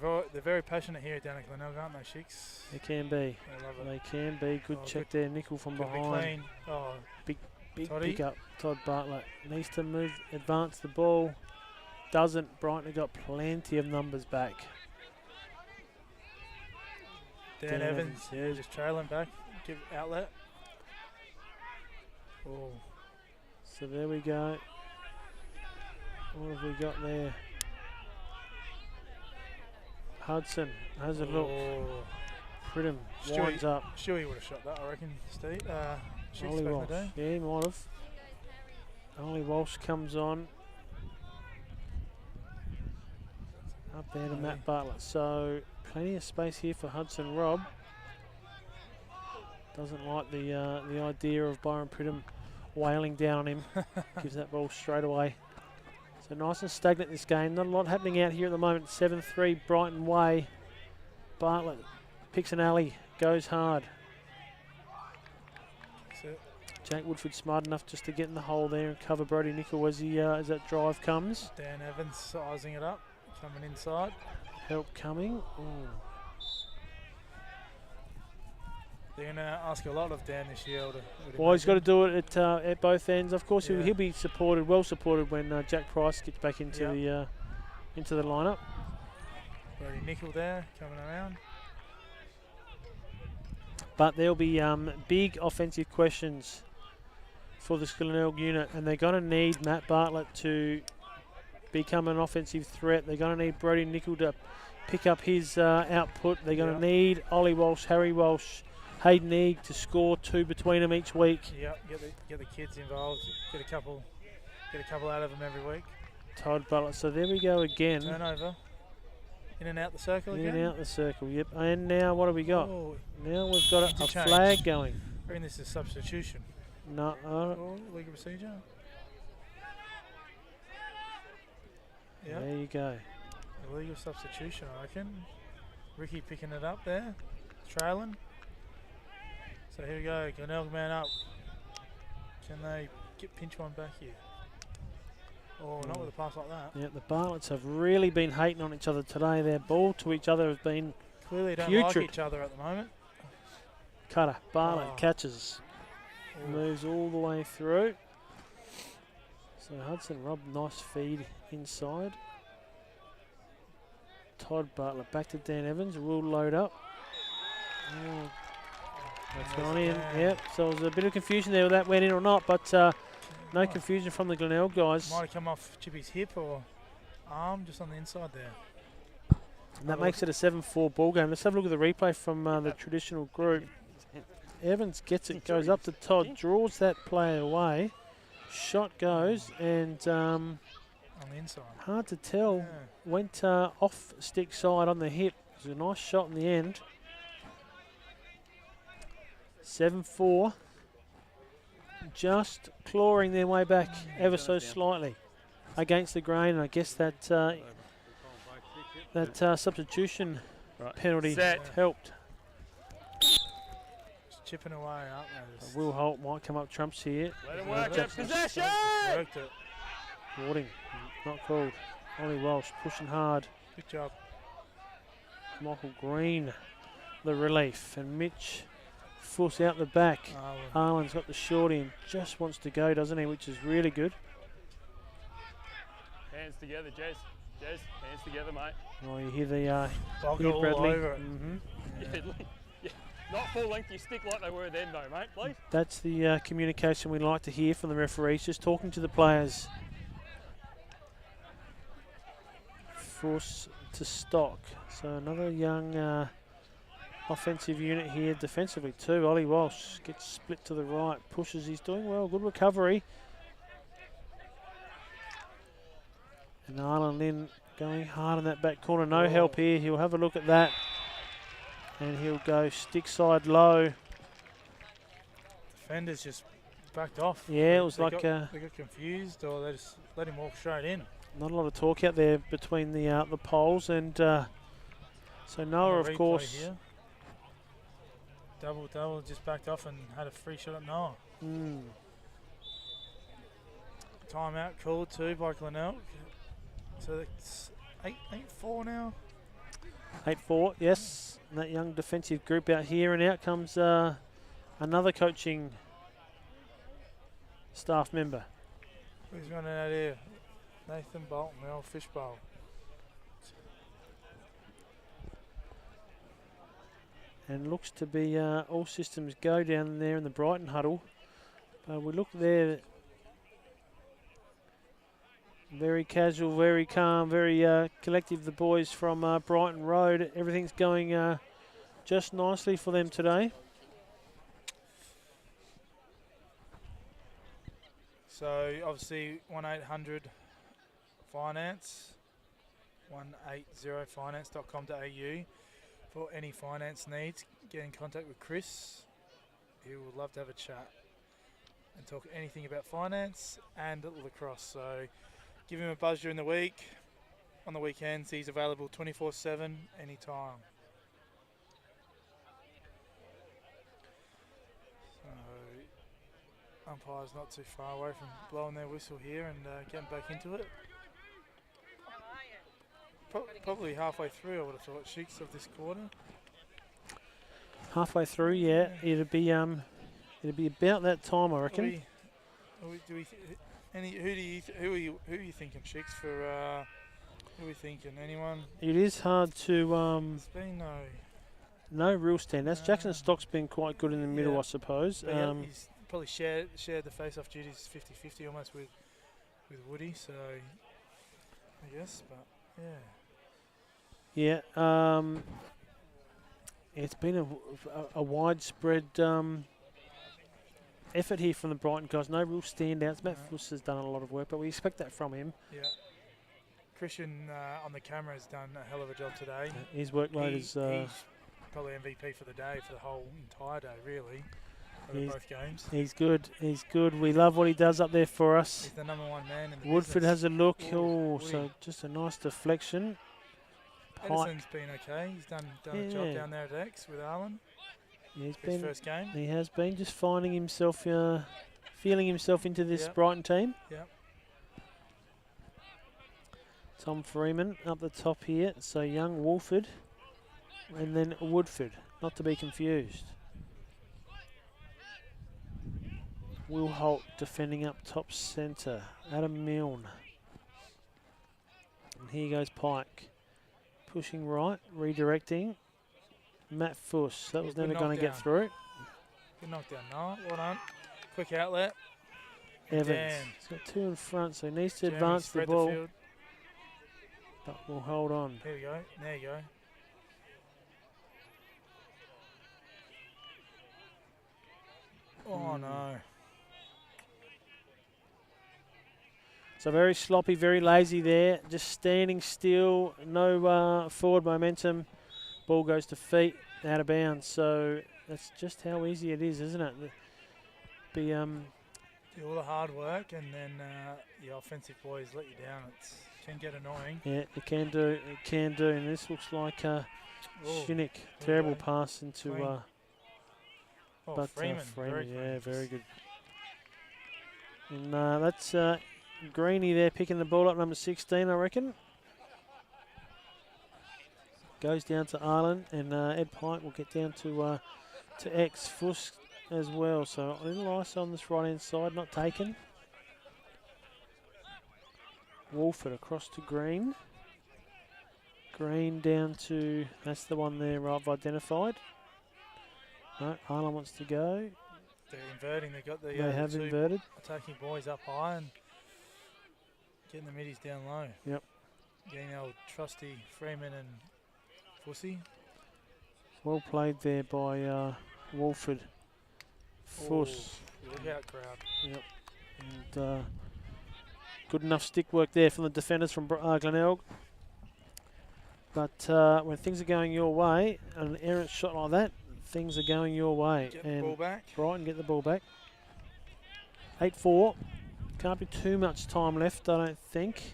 They're very passionate here down at Glenelg, aren't they, Sheiks? They can be. They can be. Good check there. Nickel from behind. Oh, big pick up. Todd Bartlett needs to move, advance the ball. Doesn't. Brighton have got plenty of numbers back. Dan Evans, yeah, just trailing back. Give outlet. Oh. So there we go. What have we got there? Hudson has a look. Pridham winds up. Stewie would have shot that, I reckon, Steve. Ollie Walsh. Yeah, he might have. Ollie Walsh comes on. Up there to Matt Bartlett. So plenty of space here for Hudson Robb. Doesn't like the idea of Byron Pridham wailing down on him. Gives that ball straight away. So nice and stagnant this game. Not a lot happening out here at the moment. 7-3 Brighton way. Bartlett picks an alley, goes hard. Jack Woodford smart enough just to get in the hole there and cover Brody Nickel as that drive comes. Dan Evans sizing it up, coming inside. Help coming. Ooh. They're going to ask a lot of Dan this year. Well, he's got to do it at both ends. Of course, he'll be supported, well supported when Jack Price gets back into the lineup. Brody Nickel there, coming around. But there'll be big offensive questions for the Glenelg unit, and they're going to need Matt Bartlett to become an offensive threat. They're going to need Brody Nickel to pick up his output. They're going to need Ollie Walsh, Harry Walsh, Hayden Eag to score 2 between them each week. Yep, get the kids involved. Get a couple out of them every week. Todd Bartlett. So there we go again. Turnover. In and out the circle again. In and out the circle. Yep. And now what have we got? Now we've got a flag going. I reckon this is substitution. No. Legal procedure. Yep. There you go. Illegal substitution, I reckon. Ricky picking it up there, trailing. So here we go, Glenelg man up. Can they pinch one back here? Oh, not with a pass like that. Yeah, the Bartletts have really been hating on each other today. Their ball to each other has been Clearly don't putrid. like each other at the moment. Cutter, Bartlett catches, moves all the way through. So Hudson Rob, nice feed inside. Todd Bartlett back to Dan Evans, will load up. Oh, that's gone in, yep. So there was a bit of confusion there whether that went in or not, but no confusion from the Glenelg guys. Might have come off Chippy's hip or arm just on the inside there. And that makes it a 7-4 ball game. Let's have a look at the replay from the traditional group. Evans gets it, goes up to Todd, draws that player away. Shot goes, and on the inside. Hard to tell. Went off stick side on the hip. It was a nice shot in the end. 7-4. Just clawing their way back ever so slightly against the grain. And I guess that substitution penalty helped. Just chipping away, aren't they? Will Holt might come up trumps here. Let him work it. Possession! Worked it. Warding, not called. Ollie Walsh pushing hard. Good job. Michael Green, the relief. And Mitch force out the back. Arlen's got the shorty and just wants to go, doesn't he? Which is really good. Hands together, Jez. Jez, hands together, mate. Oh, you hear the all Bradley. over it. Yeah, not full length, you stick like they were then though, mate, please. That's the communication we like to hear from the referees, just talking to the players. Force to stock. So another young offensive unit here defensively too. Ollie Walsh gets split to the right, pushes, he's doing well, good recovery. And Arlen Lynn going hard in that back corner, no help here, he'll have a look at that. And he'll go stick side low. Defenders just backed off. Yeah, it was they like got confused, or they just let him walk straight in. Not a lot of talk out there between the poles, and so Noah, of course. Here. Double just backed off and had a free shot at Noah. Timeout called too by Glenelg. So it's 8-4 now. 8-4, yes. And that young defensive group out here, and out comes another coaching staff member. Who's running out here? Nathan Bolton, the old fishbowl. And looks to be all systems go down there in the Brighton huddle. We look there, very casual, very calm, very collective, the boys from Brighton Road. Everything's going just nicely for them today. So obviously 1-800 Finance, 180finance.com.au for any finance needs. Get in contact with Chris. He would love to have a chat and talk anything about finance and lacrosse. So give him a buzz during the week. On the weekends, he's available 24/7, anytime. So umpire's not too far away from blowing their whistle here and getting back into it. Probably halfway through, I would have thought, Sheiks, of this quarter. Halfway through, yeah. It'd be about that time, I reckon. Who are you thinking, Sheiks, for who are we thinking? Anyone? It is hard to There's been no real standouts. Jackson Stock's been quite good in the middle, I suppose. He's probably shared the face-off duties 50-50 almost with Woody, so I guess, but yeah. It's been a widespread effort here from the Brighton guys. No real standouts. Matt Fuss has done a lot of work, but we expect that from him. Yeah. Christian on the camera has done a hell of a job today. His workload is... he's probably MVP for the day, for the whole entire day, really. He's- both games. He's good. He's good. We love what he does up there for us. He's the #1 man in the Woodford business. has a look. Ooh, Oh, so Woody. just a nice deflection. Pike. Edison's been okay. He's done a job Yeah. down there at X with Arlen. He's His been. first game. He has been just finding himself, feeling himself into this Yep. Brighton team. Yep. Tom Freeman up the top here. So young Wolford, and then Woodford, not to be confused. Will Holt defending up top centre. Adam Milne. And here goes Pike. Pushing right, redirecting. Matt Fuss. That was Good never going to get knockdown. through. Good knockdown, Noah. Well done. Quick outlet. Evans. Dan. He's got two in front, so he needs to Jeremy advance the spread ball. field. But we'll hold on. Here we go. There you go. Oh, no. So very sloppy, very lazy there. Just standing still, no forward momentum. Ball goes to feet, out of bounds. So that's just how easy it is, isn't it? Be Do all the hard work and then the offensive boys let you down. It can get annoying. yeah, it can do. It can do. And this looks like Shinnick. we Terrible go. pass into. Clean. But Freeman. Very yeah, clean. very good. And that's Greeny there picking the ball up, number 16, I reckon. Goes down to Arlen, and Ed Pike will get down to X. Fuss as well. So a little ice on this right-hand side, not taken. Wolford across to Green. Green down to, that's the one there I've identified. No, Arlen wants to go. They're inverting. They've got the They have two inverted. attacking boys up high and getting the middies down low. Yep. Getting our trusty Freeman and Fussy. Well played there by Wolford. Fuss. Oh, look out, crowd. Yep. And good enough stick work there from the defenders from Glenelg. But when things are going your way, an errant shot like that, things are going your way. Get and the ball back. Brighton get the ball back. 8-4. Can't be too much time left, I don't think.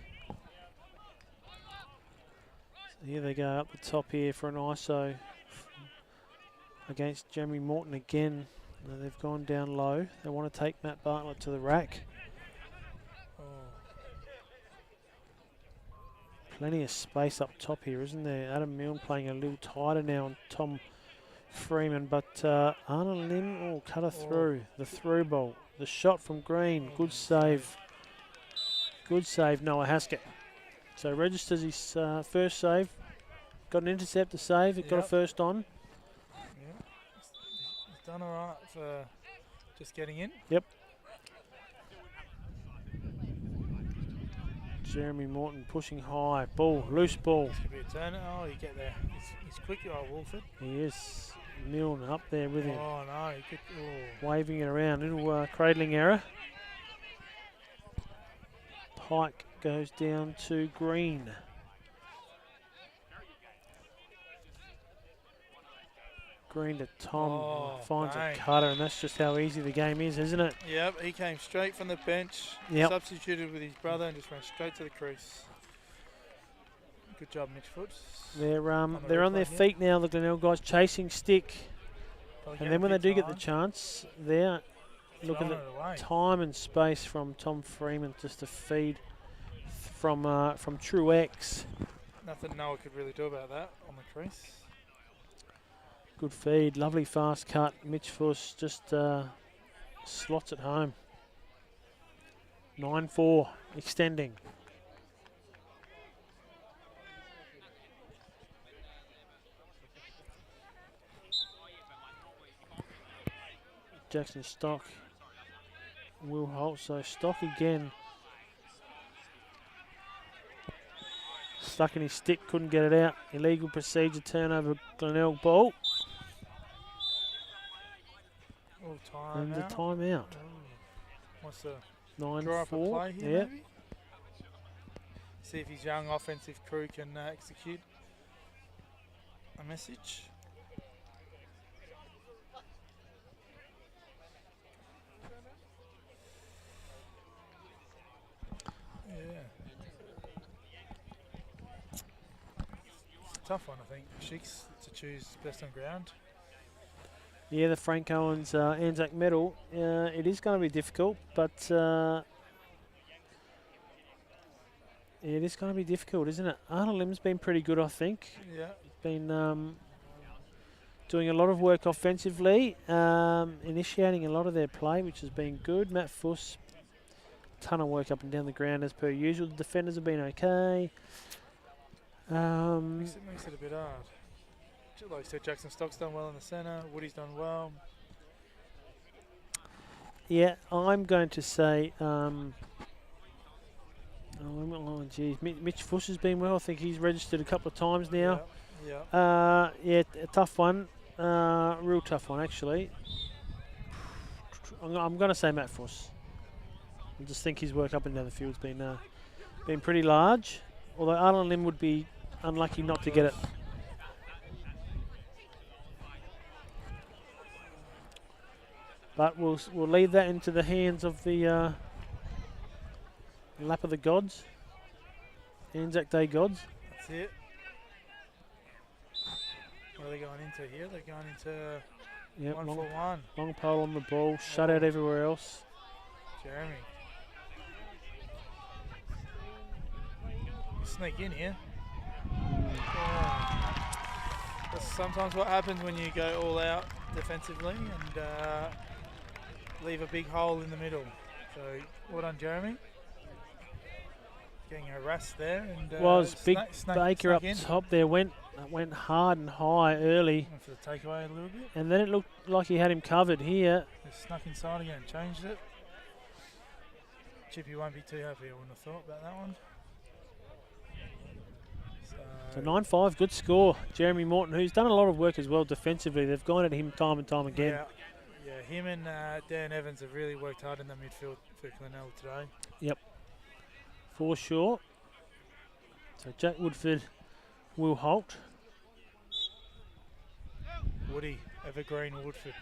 So here they go up the top here for an ISO against Jeremy Morton again. Now they've gone down low. They want to take Matt Bartlett to the rack. Oh, Plenty of space up top here, isn't there? Adam Milne playing a little tighter now on Tom Freeman, but Arnold Lim cut her through. The through ball. The shot from Green. Good save. Good save, Noah Haskett. So registers his first save. Got an intercept to save. It got a Yep. first on. yeah. He's done all right for just getting in. Yep. Jeremy Morton pushing high. Ball, loose ball. This could be a turner. Oh, you get there. He's quick, you are, Wolford. He is. Milne up there with him. Oh, no. He could, oh. Waving it around. Little cradling error. Pike goes down to Green. Green to Tom. Oh, Finds bang. a cutter, and that's just how easy the game is, isn't it? Yep, he came straight from the bench, Yep. substituted with his brother, and just went straight to the crease. Good job, Mitch Foots. They're the they're on their replay here. feet now, the Glenelg guys, chasing stick. Probably And getting then when a they do bit get the tired. chance, they're looking Throwing at it away. time and space from Tom Freeman just to feed from Truex. Nothing Noah could really do about that on the crease. Good feed, lovely fast cut. Mitch Fuss just slots it home. 9-4, extending. Jackson Stock. Will Holt, so Stock again. Stuck in his stick, couldn't get it out. Illegal procedure, turnover, Glenelg ball. Oh, time And the out. timeout. Wants to 9-4. draw up a play here, Yeah. maybe? See if his young offensive crew can execute a message. tough one, I think. Sheiks to choose best on ground. Yeah, the Frank Owens Anzac medal. It is going to be difficult, but it is going to be difficult, isn't it? Arnold Lim's been pretty good, I think. Yeah. Been doing a lot of work offensively, initiating a lot of their play, which has been good. Matt Fuss, ton of work up and down the ground as per usual. The defenders have been okay. Makes it a bit hard. Like you said, Jackson Stock's done well in the centre. Woody's done well. Yeah, I'm going to say, Mitch Fuss has been well. I think he's registered a couple of times now. Yeah. Yeah, a tough one. Real tough one, actually. I'm going to say Matt Fuss. I just think his work up and down the field's been pretty large. Although Arnold Lim would be unlucky not to get it. But we'll leave that into the hands of the lap of the gods, Anzac Day gods. That's it. What are they going into here? They're going into 1 for 1. Long pole on the ball, shut out everywhere else. Jeremy. Sneak in here. That's sometimes what happens when you go all out defensively and leave a big hole in the middle. So well done, Jeremy. Getting harassed there, and was big Baker up in. top there. Went hard and high early. Went for the takeaway a little bit. And then it looked like he had him covered here. Just snuck inside again, changed it. Chippy won't be too happy, I wouldn't have thought about that one. So 9-5, good score. Jeremy Morton, who's done a lot of work as well defensively. They've gone at him time and time again. Yeah, him and Dan Evans have really worked hard in the midfield for Glenelg today. Yep, for sure. So Jack Woodford will halt. Woody, Evergreen Woodford.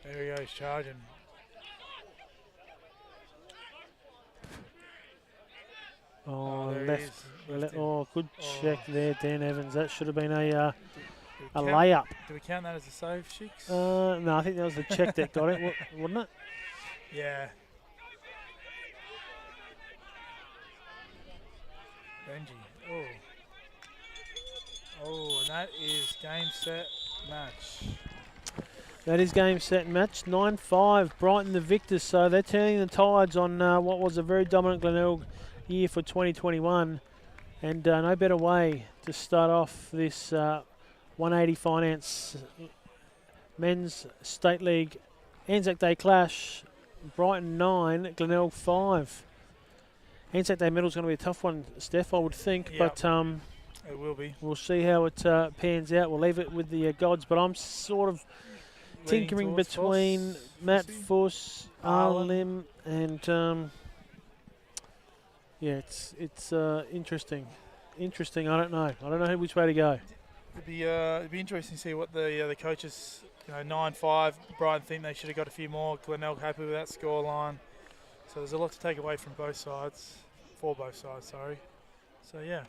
There he goes, charging. Oh, left. Good check there, Dan Evans. That should have been a layup. Do we count that as a save, Sheiks? No, I think that was the check that got it, wasn't it? Yeah. Benji. Oh, and that is game, set, match. That is game, set, match. 9-5, Brighton the victors. So they're turning the tides on what was a very dominant Glenelg year for 2021. And no better way to start off this 180 Finance Men's State League Anzac Day Clash. Brighton 9, Glenelg 5. Anzac Day medal's going to be a tough one, Steph, I would think. Yep. But it will be. We'll see how it pans out. We'll leave it with the gods. But I'm sort of tinkering between Matt Fuss, Arnold Lim, and yeah, it's interesting. Interesting. I don't know which way to go. It'd be interesting to see what the coaches, 9-5. Brighton think they should have got a few more. Glenelg happy with that score line. So there's a lot to take away from both sides, for both sides. Sorry. So yeah.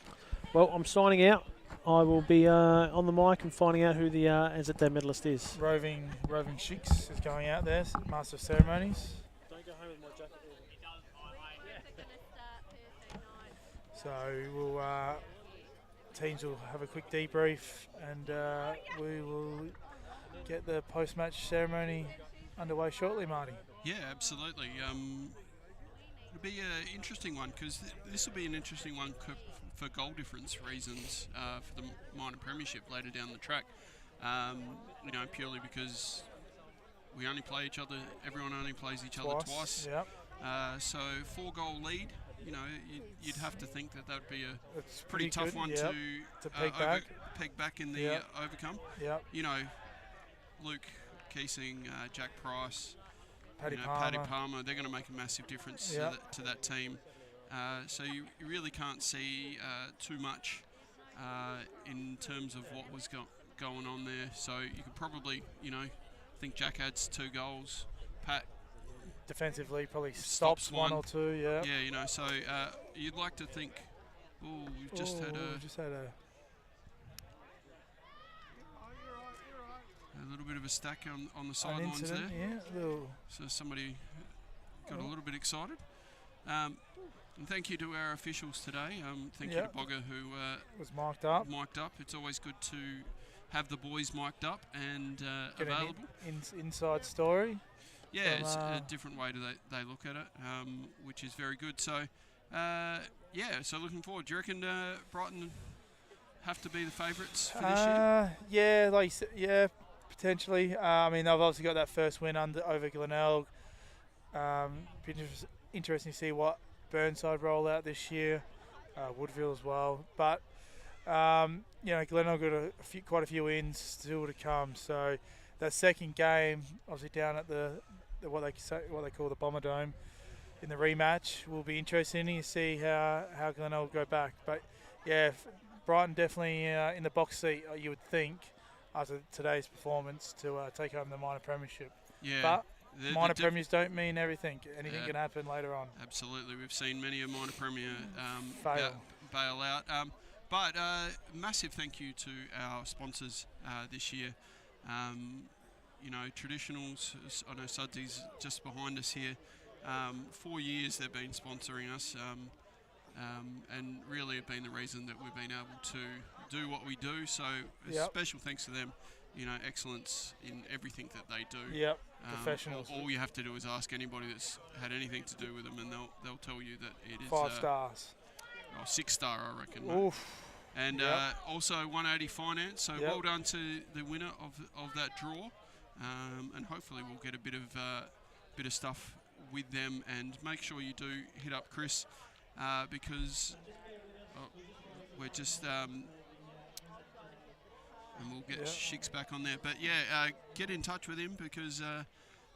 Well, I'm signing out. I will be on the mic and finding out who the Anzac Day medalist is. Roving Sheiks is going out there, Master of Ceremonies. Don't go home with my jacket. So we'll teams will have a quick debrief, and we will get the post-match ceremony underway shortly, Marty. Yeah, absolutely. It'll be an interesting one because this will be an interesting one for goal difference reasons for the minor premiership later down the track. Purely because we only play each other. Everyone only plays each other twice. Yep. So 4-goal lead. You'd have to think that would be a pretty tough good, one yep. to peg back in the Yep. overcome. Yep. Luke Keesing, Jack Price, Paddy Palmer, they're going to make a massive difference to that team. So you really can't see too much in terms of what was going on there. So you could probably, think Jack adds 2 goals. Pat defensively probably stops one or two. Yeah. Yeah, so you'd like to think. Oh, we've just had a stack on the An sidelines there. incident, yeah. Little. So somebody got a little bit excited. And thank you to our officials today. Thank you to Bogger who was mic'd up. It's always good to have the boys mic'd up and Get available. An inside story. Yeah, from, it's a different way they look at it, which is very good. So, so looking forward. Do you reckon Brighton have to be the favourites for this year? Yeah, like you said, yeah, potentially. I mean, they've obviously got that first win over Glenelg. Be interesting to see what Burnside roll out this year, Woodville as well. But Glenelg got quite a few wins still to come. So that second game, obviously down at the what they call the Bomber Dome in the rematch, will be interesting to see how Glenelg go back. But yeah, Brighton definitely in the box seat, you would think, after today's performance, to take home the minor premiership. Yeah. But minor premiers don't mean everything. Anything can happen later on. Absolutely. We've seen many a minor premier bail out. But massive thank you to our sponsors this year. Traditionals, I know Sudsy's just behind us here. 4 years they've been sponsoring us and really have been the reason that we've been able to do what we do. So special thanks to them. Excellence in everything that they do. Yep, professionals. All you have to do is ask anybody that's had anything to do with them, and they'll tell you that it is 5 stars. 6 star, I reckon. Oof. And also 180 Finance. So well done to the winner of that draw, and hopefully we'll get a bit of stuff with them. And make sure you do hit up Chris because we're just. And we'll get Shix back on there. But get in touch with him because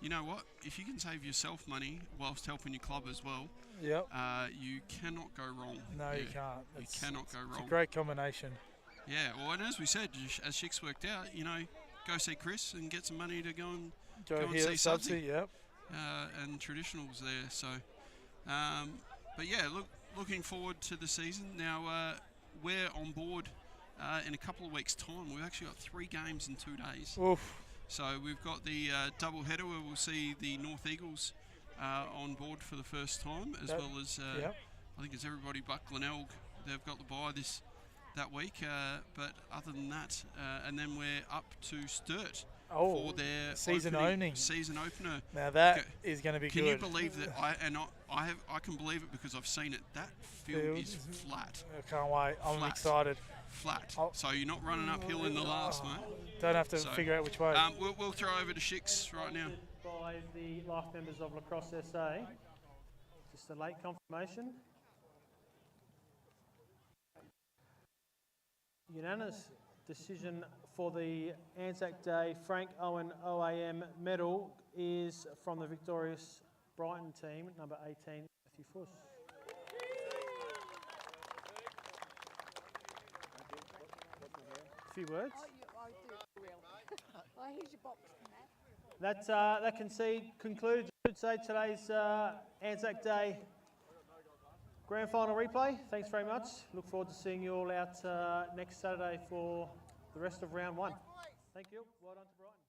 you know what? If you can save yourself money whilst helping your club as well, you cannot go wrong. No, you can't. You cannot go wrong. It's a great combination. Yeah, well, and as we said, as Shix worked out, go see Chris and get some money to go and see Sudsy. And Traditionals there. So, looking forward to the season. Now, we're on board. In a couple of weeks' time, we've actually got 3 games in 2 days. Oof. So we've got the double header where we'll see the North Eagles on board for the first time, as well as I think it's everybody but Glenelg. They've got the bye that week. But other than that, and then we're up to Sturt for their season opener. Now that is going to be good. Can you believe that? I can believe it because I've seen it. That field is flat. I can't wait. I'm excited. Flat. So you're not running uphill in the last, mate. Don't have to figure out which way. We'll throw over to Shix right now. By the life members of Lacrosse SA. Just a late confirmation. Unanimous decision for the Anzac Day Frank Owen OAM medal is from the victorious Brighton team, number 18, Matthew Fuss. A few words. Here's your box, Matt. That concludes, I should say, today's Anzac Day Grand Final replay. Thanks very much. Look forward to seeing you all out next Saturday for the rest of round 1. Thank you. Well done to Brighton.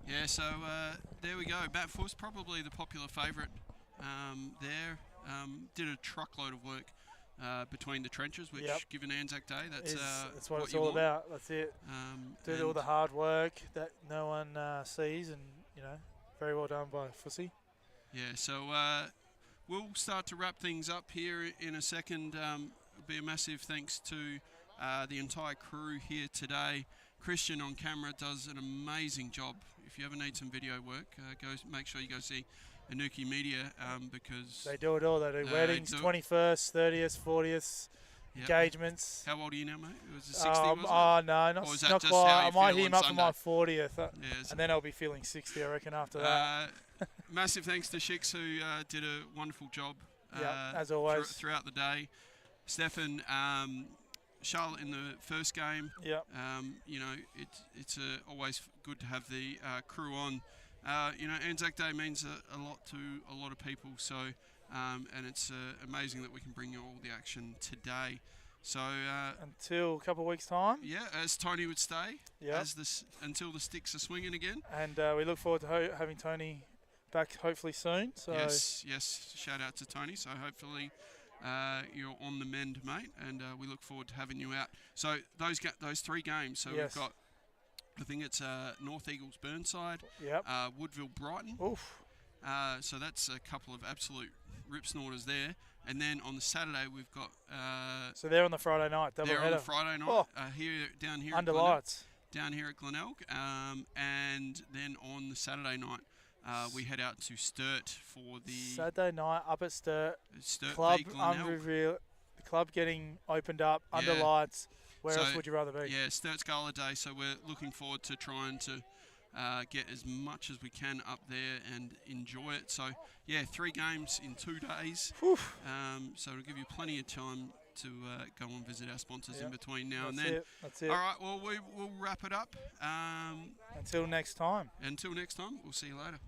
Yeah, so there we go. Matt Fuss, probably the popular favourite there. Did a truckload of work between the trenches, which, given Anzac Day, that's what it's all about. That's it. Did all the hard work that no one sees, and very well done by Fussy. Yeah, so we'll start to wrap things up here in a second. It'll be a massive thanks to the entire crew here today. Christian on camera does an amazing job. If you ever need some video work, make sure you go see Anuki Media because they do it all. They do weddings, 21st, 30th, 40th, engagements. How old are you now, mate? Was it 60? Was it? Oh no, not quite. I might hit him up for my 40th, and then I'll be feeling 60, I reckon, after that. Massive thanks to Shix who did a wonderful job. As always throughout the day. Stefan, Charlotte in the first game. It's always good to have the crew on. Anzac Day means a lot to a lot of people, so and it's amazing that we can bring you all the action today. So until a couple of weeks' time. yeah, as Tony would stay, Yep. until the sticks are swinging again. And we look forward to having Tony back hopefully soon. So Yes. Shout out to Tony. So hopefully you're on the mend, mate, and we look forward to having you out. So those 3 games. So Yes. we've got, I think it's North Eagles Burnside, Yep. Woodville Brighton. Oof. So that's a couple of absolute rip snorters there. And then on the Saturday we've got. So they're on the Friday night. Double They're header. on the Friday night. Oh. Down here Under at Glenelg, lights. Down here at Glenelg, and then on the Saturday night we head out to Sturt for the Saturday night up at Sturt. Sturt Club v Glenelg. the club getting opened up under Yeah. lights. Where So, else would you rather be? Yeah, Sturt's Gala Day. So we're looking forward to trying to get as much as we can up there and enjoy it. So yeah, 3 games in 2 days. So it'll give you plenty of time to go and visit our sponsors in between now and then. That's it. All right, well we'll wrap it up. Until next time. Until next time, we'll see you later.